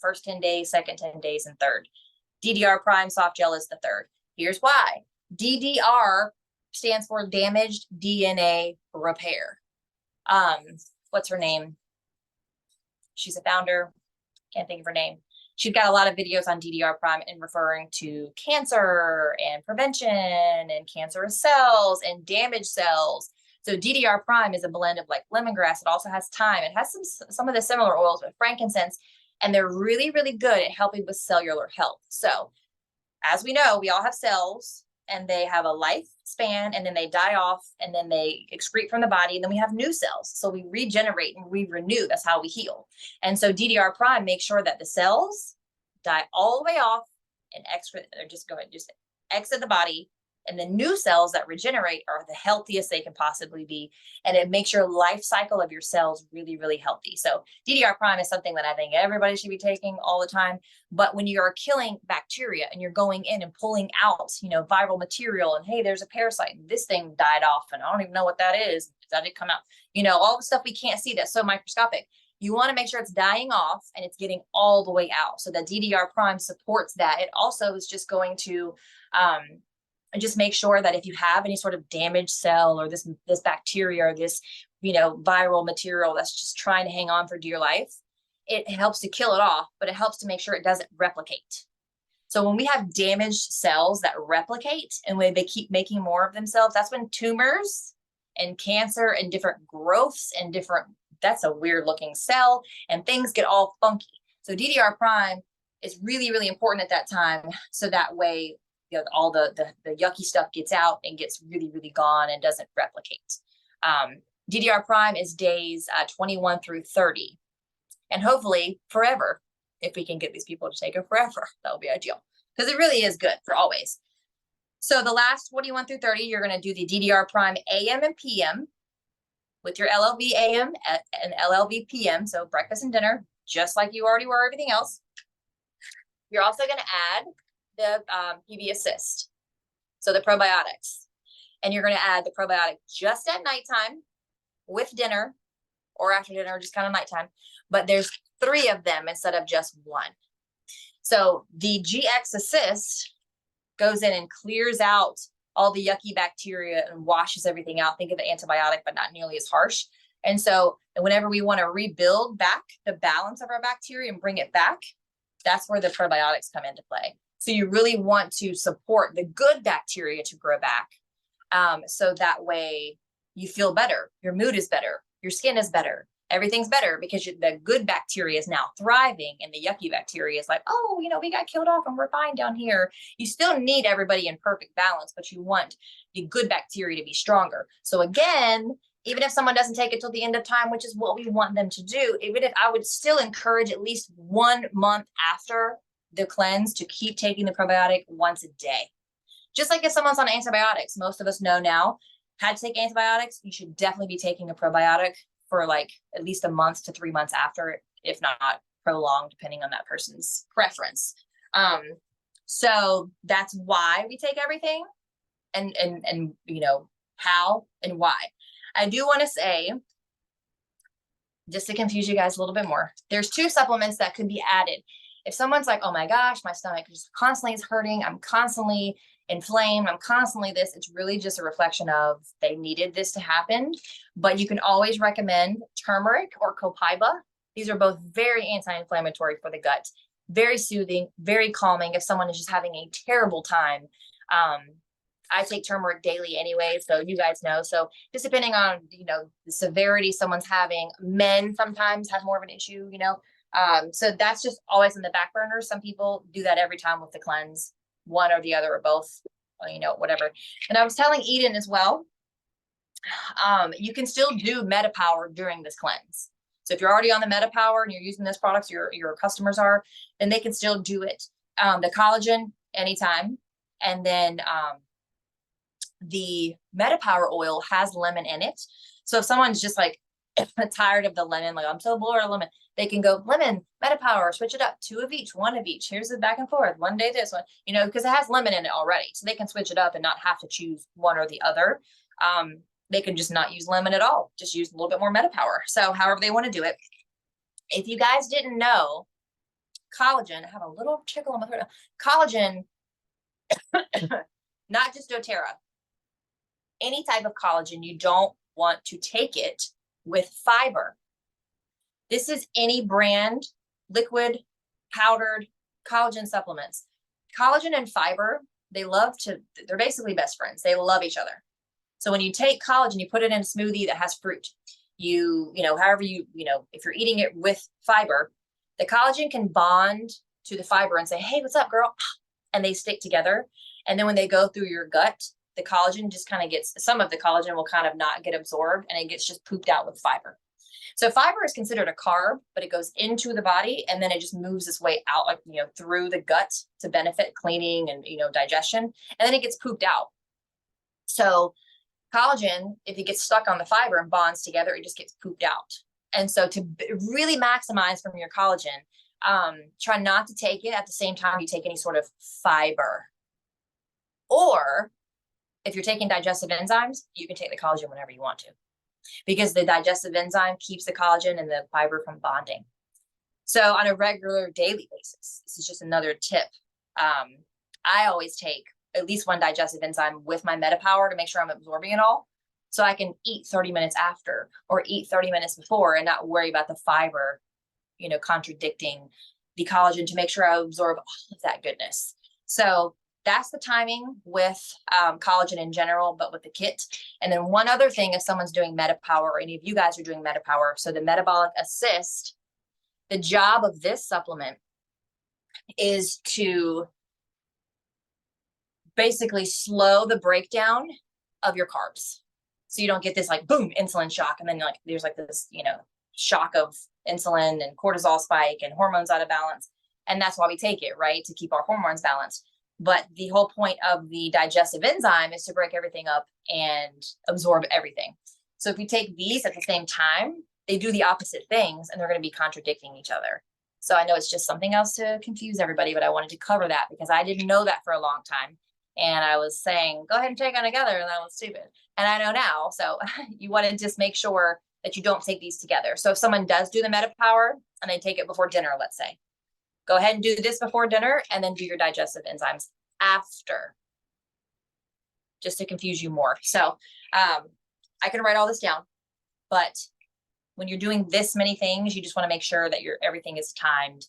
first 10 days, second 10 days, and third. DDR Prime soft gel is the third. Here's why. DDR stands for damaged DNA repair. What's her name? She's a founder. Can't think of her name. She's got a lot of videos on DDR Prime and referring to cancer and prevention and cancerous cells and damaged cells. So DDR Prime is a blend of like lemongrass. It also has thyme. It has some of the similar oils with frankincense, and they're really, really good at helping with cellular health. So as we know, we all have cells and they have a lifespan, and then they die off, and then they excrete from the body, and then we have new cells. So we regenerate and we renew. That's how we heal. And so DDR Prime makes sure that the cells die all the way off and just exit the body. And the new cells that regenerate are the healthiest they can possibly be. And it makes your life cycle of your cells really, really healthy. So DDR Prime is something that I think everybody should be taking all the time. But when you are killing bacteria and you're going in and pulling out, viral material, and hey, there's a parasite, and this thing died off, and I don't even know what that is. That did come out, all the stuff we can't see that's so microscopic. You want to make sure it's dying off and it's getting all the way out. So that DDR Prime supports that. It also is just going to, and just make sure that if you have any sort of damaged cell or this bacteria or this, viral material that's just trying to hang on for dear life, it helps to kill it off, but it helps to make sure it doesn't replicate. So when we have damaged cells that replicate and when they keep making more of themselves, that's when tumors and cancer and different growths and that's a weird looking cell, and things get all funky. So DDR Prime is really, really important at that time. So that way, all the yucky stuff gets out and gets really, really gone and doesn't replicate. DDR Prime is days 21 through 30, and hopefully forever. If we can get these people to take it forever, that would be ideal, because it really is good for always. So the last 21 through 30, you're going to do the DDR Prime AM and PM with your LLV AM and LLV PM. So breakfast and dinner, just like you already were everything else. You're also going to add the PB Assist, so the probiotics, and you're going to add the probiotic just at nighttime with dinner or after dinner, just kind of nighttime, but there's 3 of them instead of just 1. So the GX Assist goes in and clears out all the yucky bacteria and washes everything out. Think of the antibiotic, but not nearly as harsh. And so whenever we want to rebuild back the balance of our bacteria and bring it back, that's where the probiotics come into play. So you really want to support the good bacteria to grow back. So that way you feel better, your mood is better, your skin is better, everything's better, because the good bacteria is now thriving and the yucky bacteria is like, oh, we got killed off and we're fine down here. You still need everybody in perfect balance, but you want the good bacteria to be stronger. So again, even if someone doesn't take it till the end of time, which is what we want them to do, even if I would still encourage at least 1 month after the cleanse to keep taking the probiotic once a day. Just like if someone's on antibiotics, most of us know now, had to take antibiotics, you should definitely be taking a probiotic for like at least a month to 3 months after, if not prolonged depending on that person's preference. So that's why we take everything and you know, how and why. I do want to say, just to confuse you guys a little bit more, there's 2 supplements that could be added. If someone's like, oh my gosh, my stomach just constantly is hurting, I'm constantly inflamed, I'm constantly this, it's really just a reflection of they needed this to happen. But you can always recommend turmeric or copaiba. These are both very anti-inflammatory for the gut, very soothing, very calming if someone is just having a terrible time. I take turmeric daily anyway, so you guys know. So just depending on, you know, the severity someone's having, men sometimes have more of an issue, you know. So that's just always in the back burner. Some people do that every time with the cleanse, one or the other or both, you know, whatever. And I was telling Eden as well, you can still do MetaPower during this cleanse. So if you're already on the MetaPower and you're using those products, your customers are, then they can still do it. The collagen anytime. And then the MetaPower oil has lemon in it. So if someone's just like tired of the lemon, like I'm so bored of lemon, they can go lemon, MetaPower, switch it up, 2 of each, 1 of each. Here's the back and forth. One day this one, you know, because it has lemon in it already. So they can switch it up and not have to choose one or the other. They can just not use lemon at all, just use a little bit more MetaPower. So however they want to do it. If you guys didn't know, collagen, I have a little tickle on my throat. Collagen, not just doTERRA, any type of collagen, you don't want to take it with fiber. This is any brand, liquid, powdered collagen supplements. Collagen and fiber, they're basically best friends. They love each other. So when you take collagen, you put it in a smoothie that has fruit. You know, however you know, if you're eating it with fiber, the collagen can bond to the fiber and say, hey, what's up, girl? And they stick together. And then when they go through your gut, the collagen just kind of gets, some of the collagen will kind of not get absorbed and it gets just pooped out with fiber. So fiber is considered a carb, but it goes into the body and then it just moves its way out, like, you know, through the gut to benefit cleaning and, you know, digestion. And then it gets pooped out. So collagen, if it gets stuck on the fiber and bonds together, it just gets pooped out. And so to really maximize from your collagen, try not to take it at the same time you take any sort of fiber. Or if you're taking digestive enzymes, you can take the collagen whenever you want to, because the digestive enzyme keeps the collagen and the fiber from bonding. So on a regular daily basis, this is just another tip. I always take at least 1 digestive enzyme with my MetaPower to make sure I'm absorbing it all. So I can eat 30 minutes after or eat 30 minutes before and not worry about the fiber, you know, contradicting the collagen to make sure I absorb all of that goodness. So that's the timing with collagen in general, but with the kit. And then one other thing, if someone's doing MetaPower or any of you guys are doing MetaPower, so the metabolic assist, the job of this supplement is to basically slow the breakdown of your carbs. So you don't get this like boom insulin shock. And then like there's like this, you know, shock of insulin and cortisol spike and hormones out of balance. And that's why we take it, right? To keep our hormones balanced. But the whole point of the digestive enzyme is to break everything up and absorb everything. So if you take these at the same time, they do the opposite things and they're going to be contradicting each other. So I know it's just something else to confuse everybody, but I wanted to cover that because I didn't know that for a long time. And I was saying, go ahead and take them together. And that was stupid. And I know now. So you want to just make sure that you don't take these together. So if someone does do the MetaPower and they take it before dinner, let's say, go ahead and do this before dinner and then do your digestive enzymes after, just to confuse you more. So I can write all this down, but when you're doing this many things, you just want to make sure that everything is timed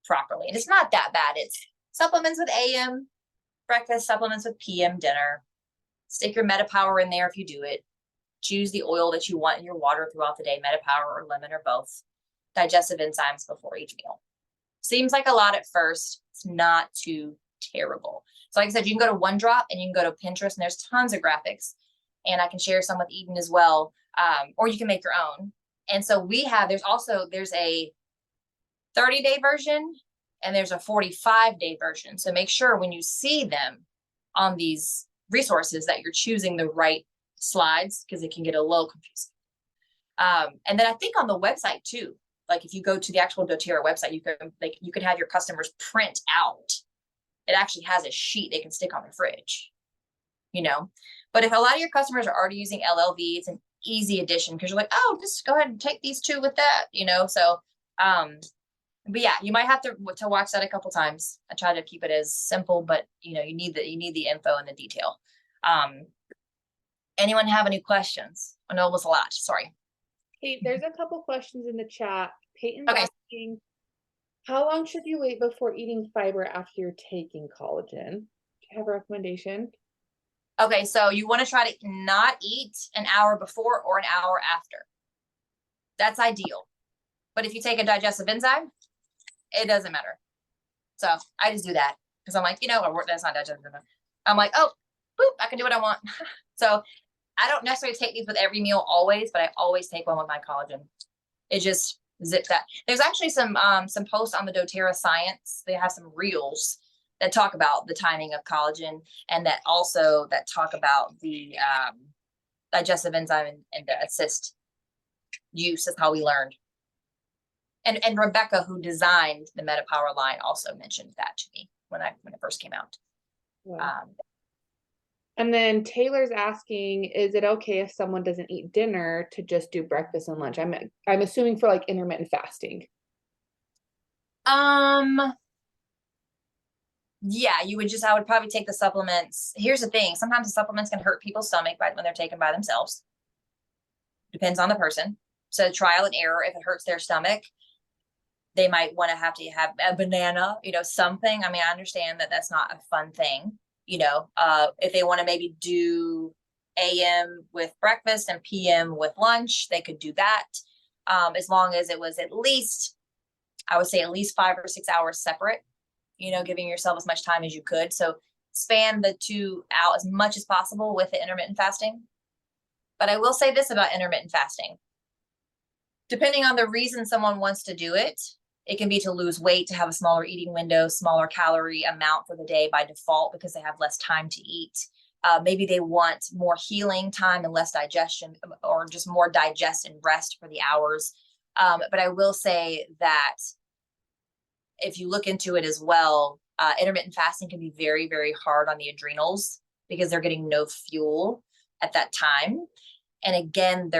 properly. And it's not that bad. It's supplements with AM, breakfast, supplements with PM, dinner. Stick your MetaPower in there if you do it. Choose the oil that you want in your water throughout the day, MetaPower or lemon or both. Digestive enzymes before each meal. Seems like a lot at first. It's not too terrible. So like I said, you can go to OneDrop and you can go to Pinterest and there's tons of graphics. And I can share some with Eden as well. Or you can make your own. And so there's a 30-day version and there's a 45-day version. So make sure when you see them on these resources that you're choosing the right slides because it can get a little confusing. And then I think on the website too, like if you go to the actual doTERRA website, you can have your customers print out. It actually has a sheet they can stick on their fridge, you know. But if a lot of your customers are already using LLV, it's an easy addition because you're like, oh, just go ahead and take these two with that, you know. So but yeah, you might have to watch that a couple times. I try to keep it as simple, but you know, you need the info and the detail. Anyone have any questions? I know it was a lot. Sorry. Kate, there's a couple questions in the chat. Peyton's Okay. asking, how long should you wait before eating fiber after you're taking collagen? Do you have a recommendation? Okay, so you want to try to not eat an hour before or an hour after. That's ideal. But if you take a digestive enzyme, it doesn't matter. So I just do that because I'm like, you know, that's not digestive enzyme. I'm like, oh, boop, I can do what I want. So I don't necessarily take these with every meal always, but I always take one with my collagen. It just zips that. There's actually some posts on the doTERRA Science. They have some reels that talk about the timing of collagen and that talk about the digestive enzyme and the assist use is how we learned. And Rebecca, who designed the MetaPower line, also mentioned that to me when it first came out. Wow. And then Taylor's asking, is it okay if someone doesn't eat dinner to just do breakfast and lunch? I'm assuming for like intermittent fasting. Yeah, I would probably take the supplements. Here's the thing. Sometimes the supplements can hurt people's stomach when they're taken by themselves. Depends on the person. So trial and error. If it hurts their stomach, they might want to have a banana, you know, something. I mean, I understand that that's not a fun thing. You know, if they want to maybe do AM with breakfast and PM with lunch, they could do that. As long as it was at least 5 or 6 hours separate, you know, giving yourself as much time as you could. So span the two out as much as possible with the intermittent fasting. But I will say this about intermittent fasting. Depending on the reason someone wants to do it, it can be to lose weight, to have a smaller eating window, smaller calorie amount for the day by default because they have less time to eat. Maybe they want more healing time and less digestion, or just more digest and rest for the hours. But I will say that if you look into it as well, intermittent fasting can be very, very hard on the adrenals because they're getting no fuel at that time. And again,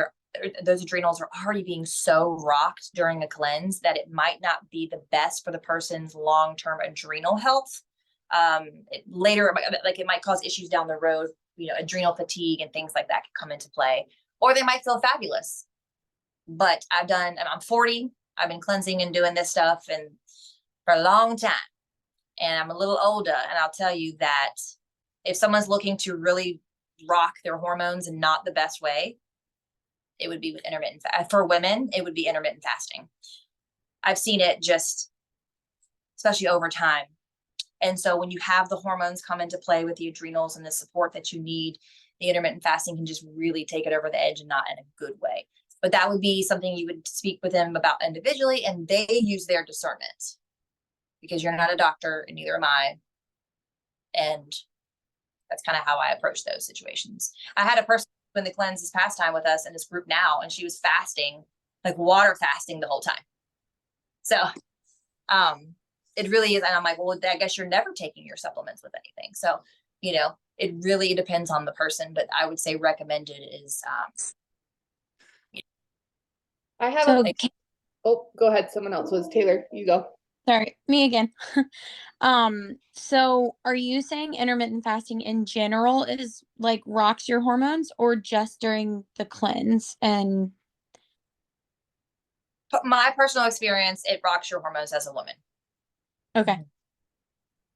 those adrenals are already being so rocked during a cleanse that it might not be the best for the person's long-term adrenal health. Later, like it might cause issues down the road, you know, adrenal fatigue and things like that could come into play, or they might feel fabulous. But I'm 40, I've been cleansing and doing this stuff and for a long time, and I'm a little older, and I'll tell you that if someone's looking to really rock their hormones in not the best way, it would be with intermittent for women, it would be intermittent fasting. I've seen it just, especially over time. And so when you have the hormones come into play with the adrenals and the support that you need, the intermittent fasting can just really take it over the edge and not in a good way. But that would be something you would speak with them about individually, and they use their discernment because you're not a doctor and neither am I. And that's kind of how I approach those situations. I had a person in the cleanse this past time with us in this group now, and she was fasting, like water fasting the whole time. So it really is. And I'm like, well, I guess you're never taking your supplements with anything. So, you know, it really depends on the person, but I would say recommended is I have So, oh, go ahead. Someone else was Taylor. You go. sorry, me again. So are you saying intermittent fasting in general is like rocks your hormones, or just during the cleanse? And my personal experience, it rocks your hormones as a woman. okay.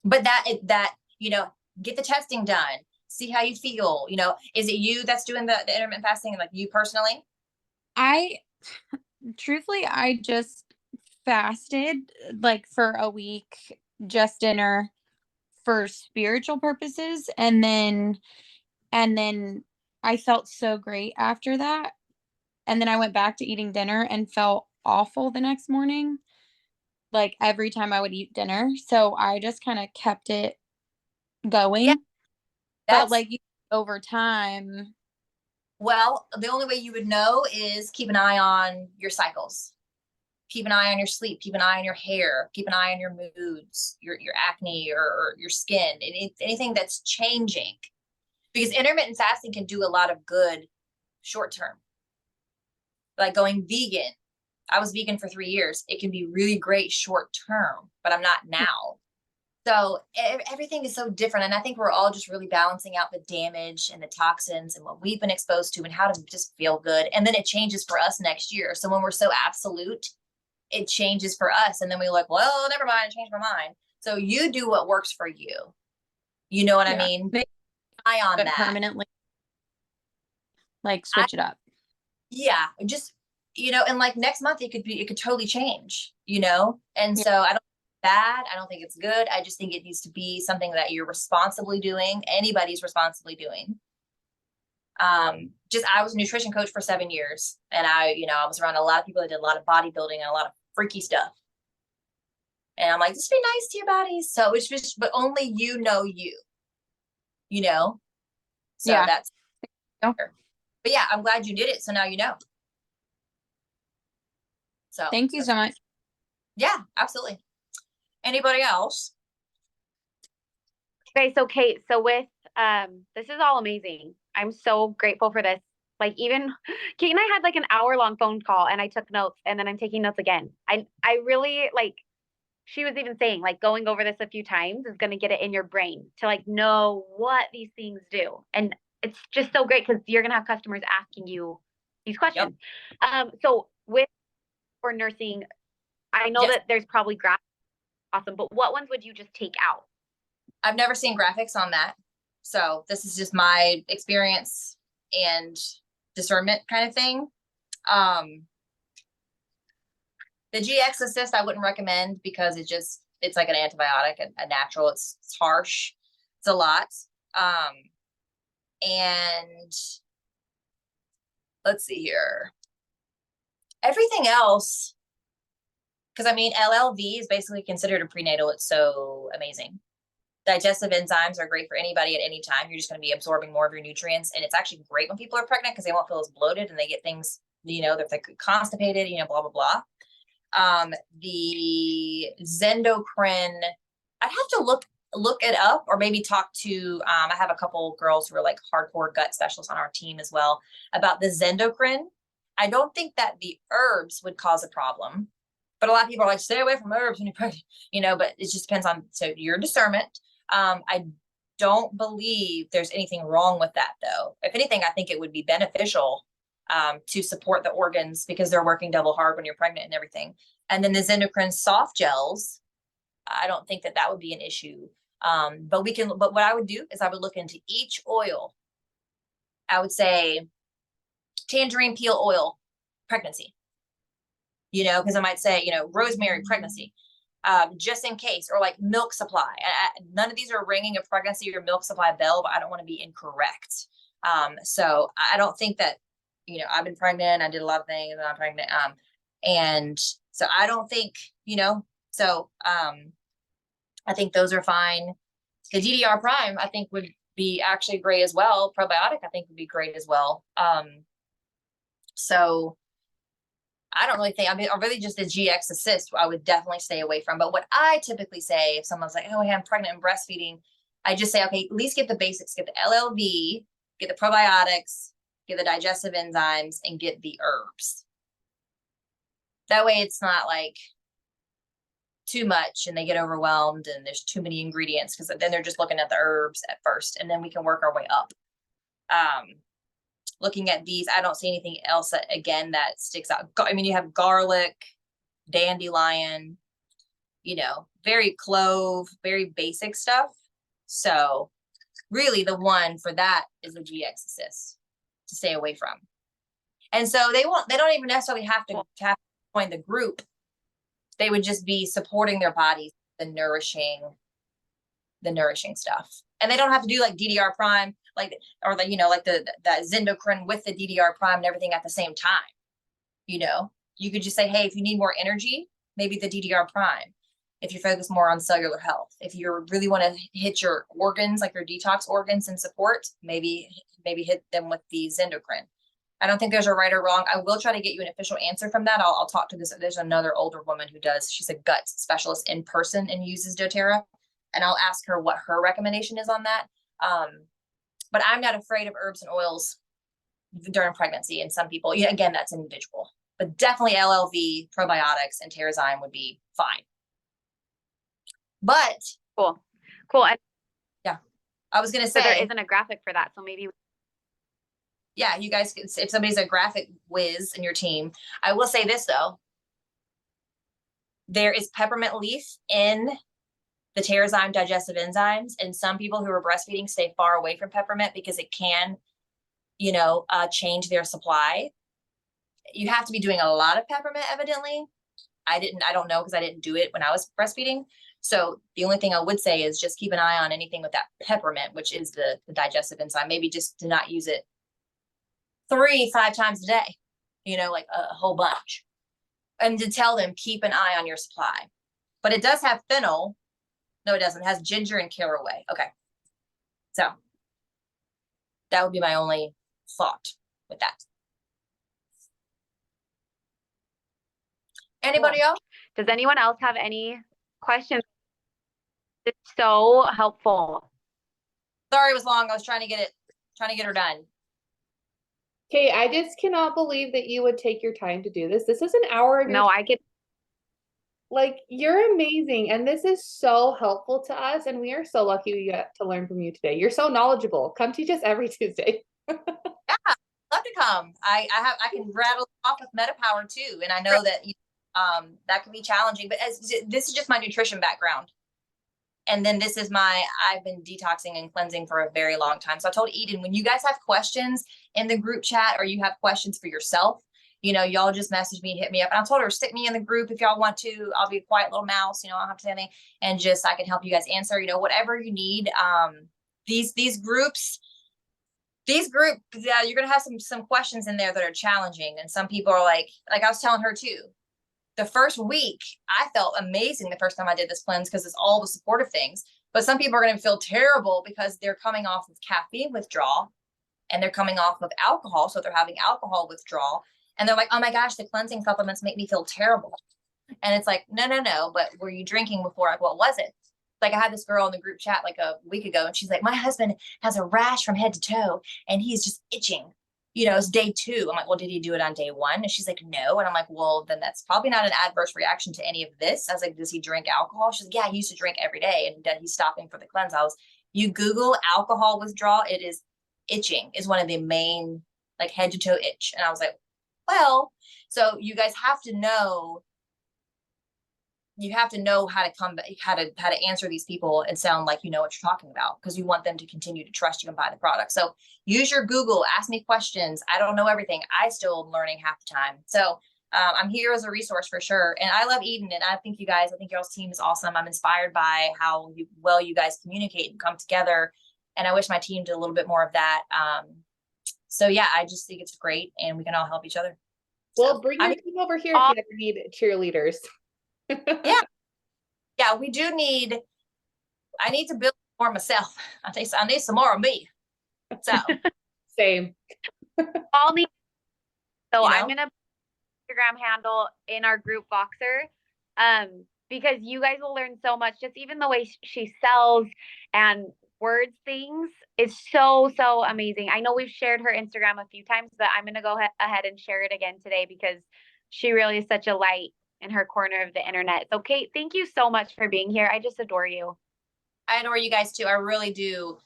But that, you know, get the testing done, see how you feel, you know, is it you that's doing the intermittent fasting, like you personally? Truthfully, I just fasted like for a week, just dinner for spiritual purposes, and then I felt so great after that. And then I went back to eating dinner and felt awful the next morning, like every time I would eat dinner. So I just kind of kept it going. Yeah, but like over time. Well, the only way you would know is keep an eye on your cycles. keep an eye on your sleep, keep an eye on your hair, keep an eye on your moods, your acne or your skin, anything that's changing. Because intermittent fasting can do a lot of good short term. Like going vegan. I was vegan for 3 years. It can be really great short term, but I'm not now. So everything is so different. And I think we're all just really balancing out the damage and the toxins and what we've been exposed to and how to just feel good. And then it changes for us next year. So when we're so absolute, it changes for us. And then we're like, well, never mind, I changed my mind. So you do what works for you. You know what I mean? They Eye on could that. permanently like switch it up. Yeah, just, and like next month it could totally change, And Yeah. so I don't think it's bad. I don't think it's good. I just think it needs to be something that you're responsibly doing. Anybody's responsibly doing. I was a nutrition coach for 7 years, and I was around a lot of people that did a lot of bodybuilding and a lot of freaky stuff. And I'm like, just be nice to your bodies. So it's just, but only you. So Yeah. that's, Oh. but yeah, I'm glad you did it. So now you know. So Thank you so much. yeah, absolutely. Anybody else? Okay, so Kate, so with this is all amazing. I'm so grateful for this. Like even Kate and I had like an hour-long phone call and I took notes and then I'm taking notes again. I really like she was even saying like going over this a few times is going to get it in your brain to like know what these things do. And it's just so great because you're going to have customers asking you these questions. So with for nursing, I know Yes. that there's probably graphics, awesome, but what ones would you just take out? I've never seen graphics on that. So this is just my experience and discernment kind of thing. The GX Assist I wouldn't recommend because it's like an antibiotic, a natural, it's harsh. It's a lot. And let's see here. Everything else, because LLV is basically considered a prenatal. It's so amazing. Digestive enzymes are great for anybody at any time. You're just going to be absorbing more of your nutrients. And it's actually great when people are pregnant because they won't feel as bloated and they get things, they're like constipated, blah, blah, blah. The Zendocrine, I'd have to look it up or maybe talk to, I have a couple girls who are like hardcore gut specialists on our team as well about the Zendocrine. I don't think that the herbs would cause a problem, but a lot of people are like, stay away from herbs when you're pregnant, but it just depends on, so your discernment. I don't believe there's anything wrong with that though. If anything, I think it would be beneficial to support the organs because they're working double hard when you're pregnant and everything. And then the Zendocrine soft gels, I don't think that would be an issue. But what I would do is I would look into each oil. I would say tangerine peel oil, pregnancy, because I might say, rosemary pregnancy, just in case, or like milk supply. None of these are ringing a pregnancy or milk supply bell, but I don't want to be incorrect. So I don't think that, I've been pregnant. I did a lot of things and I'm pregnant. And so I don't think, I think those are fine. The DDR prime, I think would be actually great as well. Probiotic, I think would be great as well. So I don't really think, really just the GX Assist, I would definitely stay away from. But what I typically say, if someone's like, oh, hey, I'm pregnant and breastfeeding, I just say, okay, at least get the basics, get the LLV, get the probiotics, get the digestive enzymes, and get the herbs. That way it's not like too much and they get overwhelmed and there's too many ingredients, because then they're just looking at the herbs at first and then we can work our way up. Looking at these, I don't see anything else that, again, that sticks out. You have garlic, dandelion, very clove, very basic stuff. So really the one for that is the GX Assist to stay away from. And so they don't even necessarily have to join the group. They would just be supporting their bodies, the nourishing stuff. And they don't have to do like DDR prime, like the Zendocrine with the DDR prime and everything at the same time. You could just say, hey, if you need more energy, maybe the DDR prime. If you focus more on cellular health, if you really want to hit your organs, like your detox organs and support, maybe hit them with the Zendocrine. I don't think there's a right or wrong. I will try to get you an official answer from that. I'll talk to this. There's another older woman who she's a gut specialist in person and uses doTERRA. And I'll ask her what her recommendation is on that. But I'm not afraid of herbs and oils during pregnancy. And some people, yeah, again, that's individual, but definitely LLV, probiotics, and Terrazyme would be fine. But Cool. And yeah, I was going to so say, there isn't a graphic for that. So maybe. yeah, you guys, if somebody's a graphic whiz in your team, I will say this though. There is peppermint leaf in the Terrazyme digestive enzymes, and some people who are breastfeeding stay far away from peppermint because it can, change their supply. You have to be doing a lot of peppermint, evidently. I don't know because I didn't do it when I was breastfeeding. So the only thing I would say is just keep an eye on anything with that peppermint, which is the digestive enzyme. Maybe just to not use it 3-5 times a day, like a whole bunch. And to tell them, keep an eye on your supply. But it does have fennel. No, it doesn't. It has ginger and caraway. Okay. So that would be my only thought with that. Anybody else? Does anyone else have any questions? It's so helpful. Sorry it was long. I was trying to get her done. Okay, I just cannot believe that you would take your time to do this. This is an hour of your No, I get. Like, you're amazing, and this is so helpful to us, and we are so lucky we get to learn from you today. You're so knowledgeable. Come teach us every Tuesday. Yeah, love to come. I can rattle off with MetaPower too, and I know that that can be challenging. But this is just my nutrition background, and then I've been detoxing and cleansing for a very long time. So I told Eden, when you guys have questions in the group chat or you have questions for yourself, y'all just message me, hit me up. And I told her, stick me in the group if y'all want to. I'll be a quiet little mouse, I don't have to say anything. And just, I can help you guys answer, whatever you need. These groups, yeah, you're going to have some questions in there that are challenging. And some people are like I was telling her too, the first week, I felt amazing the first time I did this cleanse because it's all the supportive things. But some people are going to feel terrible because they're coming off of caffeine withdrawal and they're coming off of alcohol. So they're having alcohol withdrawal. And they're like, oh my gosh, the cleansing supplements make me feel terrible. And it's like, no. But were you drinking before? Like, what was it? Like, I had this girl in the group chat like a week ago, and she's like, my husband has a rash from head to toe and he's just itching. It's day 2. I'm like, well, did he do it on day 1? And she's like, no. And I'm like, well, then that's probably not an adverse reaction to any of this. I was like, does he drink alcohol? She's like, yeah, he used to drink every day. And then he's stopping for the cleanse. You Google alcohol withdrawal, it is itching is one of the main, like, head to toe itch. And I was like, well, so you guys have to know how to answer these people and sound like you know what you're talking about, because you want them to continue to trust you and buy the product. So use your Google, ask me questions. I don't know everything. I still am learning half the time. So I'm here as a resource for sure. And I love Eden, and I think y'all's team is awesome. I'm inspired by how well you guys communicate and come together. And I wish my team did a little bit more of that. So yeah, I just think it's great, and we can all help each other. Well, bring your team over here if you ever need cheerleaders. Yeah, we do need. I need to build more myself. I need some more of me. So same. All need. So I'm gonna put Instagram handle in our group Voxer, because you guys will learn so much. Just even the way she sells and words things is so amazing. I know we've shared her Instagram a few times, but I'm gonna go ahead and share it again today because she really is such a light in her corner of the internet. So Kate, thank you so much for being here. I just adore you. I adore you guys too. I really do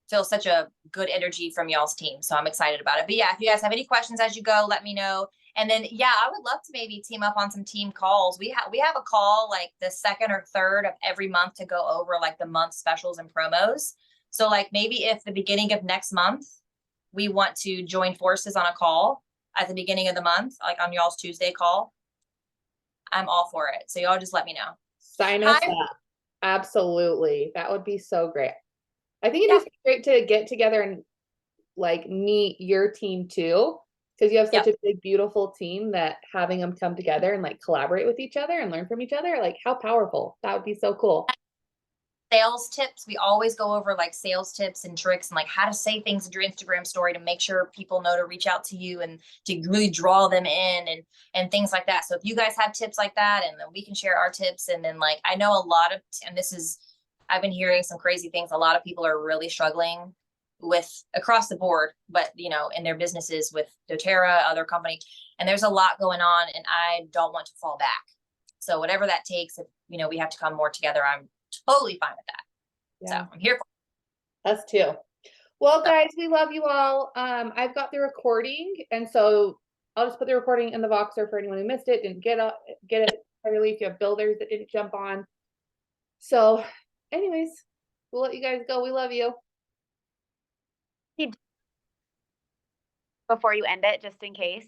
feel such a good energy from y'all's team. So I'm excited about it. But yeah, if you guys have any questions as you go, let me know. And then, yeah, I would love to maybe team up on some team calls. We have a call like the 2nd or 3rd of every month to go over like the month specials and promos. So like maybe if the beginning of next month, we want to join forces on a call at the beginning of the month, like on y'all's Tuesday call, I'm all for it. So y'all just let me know. Sign us up. Absolutely. That would be so great. I think it'd be great to get together and like meet your team too, because you have such a big, beautiful team that having them come together and like collaborate with each other and learn from each other, like how powerful. That would be so cool. sales tips. We always go over like sales tips and tricks and like how to say things in your Instagram story to make sure people know to reach out to you and to really draw them in and things like that. So if you guys have tips like that, and then we can share our tips. And then like, I know a lot of, and this is, I've been hearing some crazy things. A lot of people are really struggling with across the board, but you know, in their businesses with doTERRA, other company, and there's a lot going on, and I don't want to fall back. So whatever that takes, if you know, we have to come more together, I'm totally fine with that. Yeah. So I'm here for Us too. Well, guys, we love you all. I've got the recording, and so I'll just put the recording in the Voxer for anyone who missed it, didn't get it entirely. If you have builders that didn't jump on. So, anyways, we'll let you guys go. We love you. Before you end it, just in case.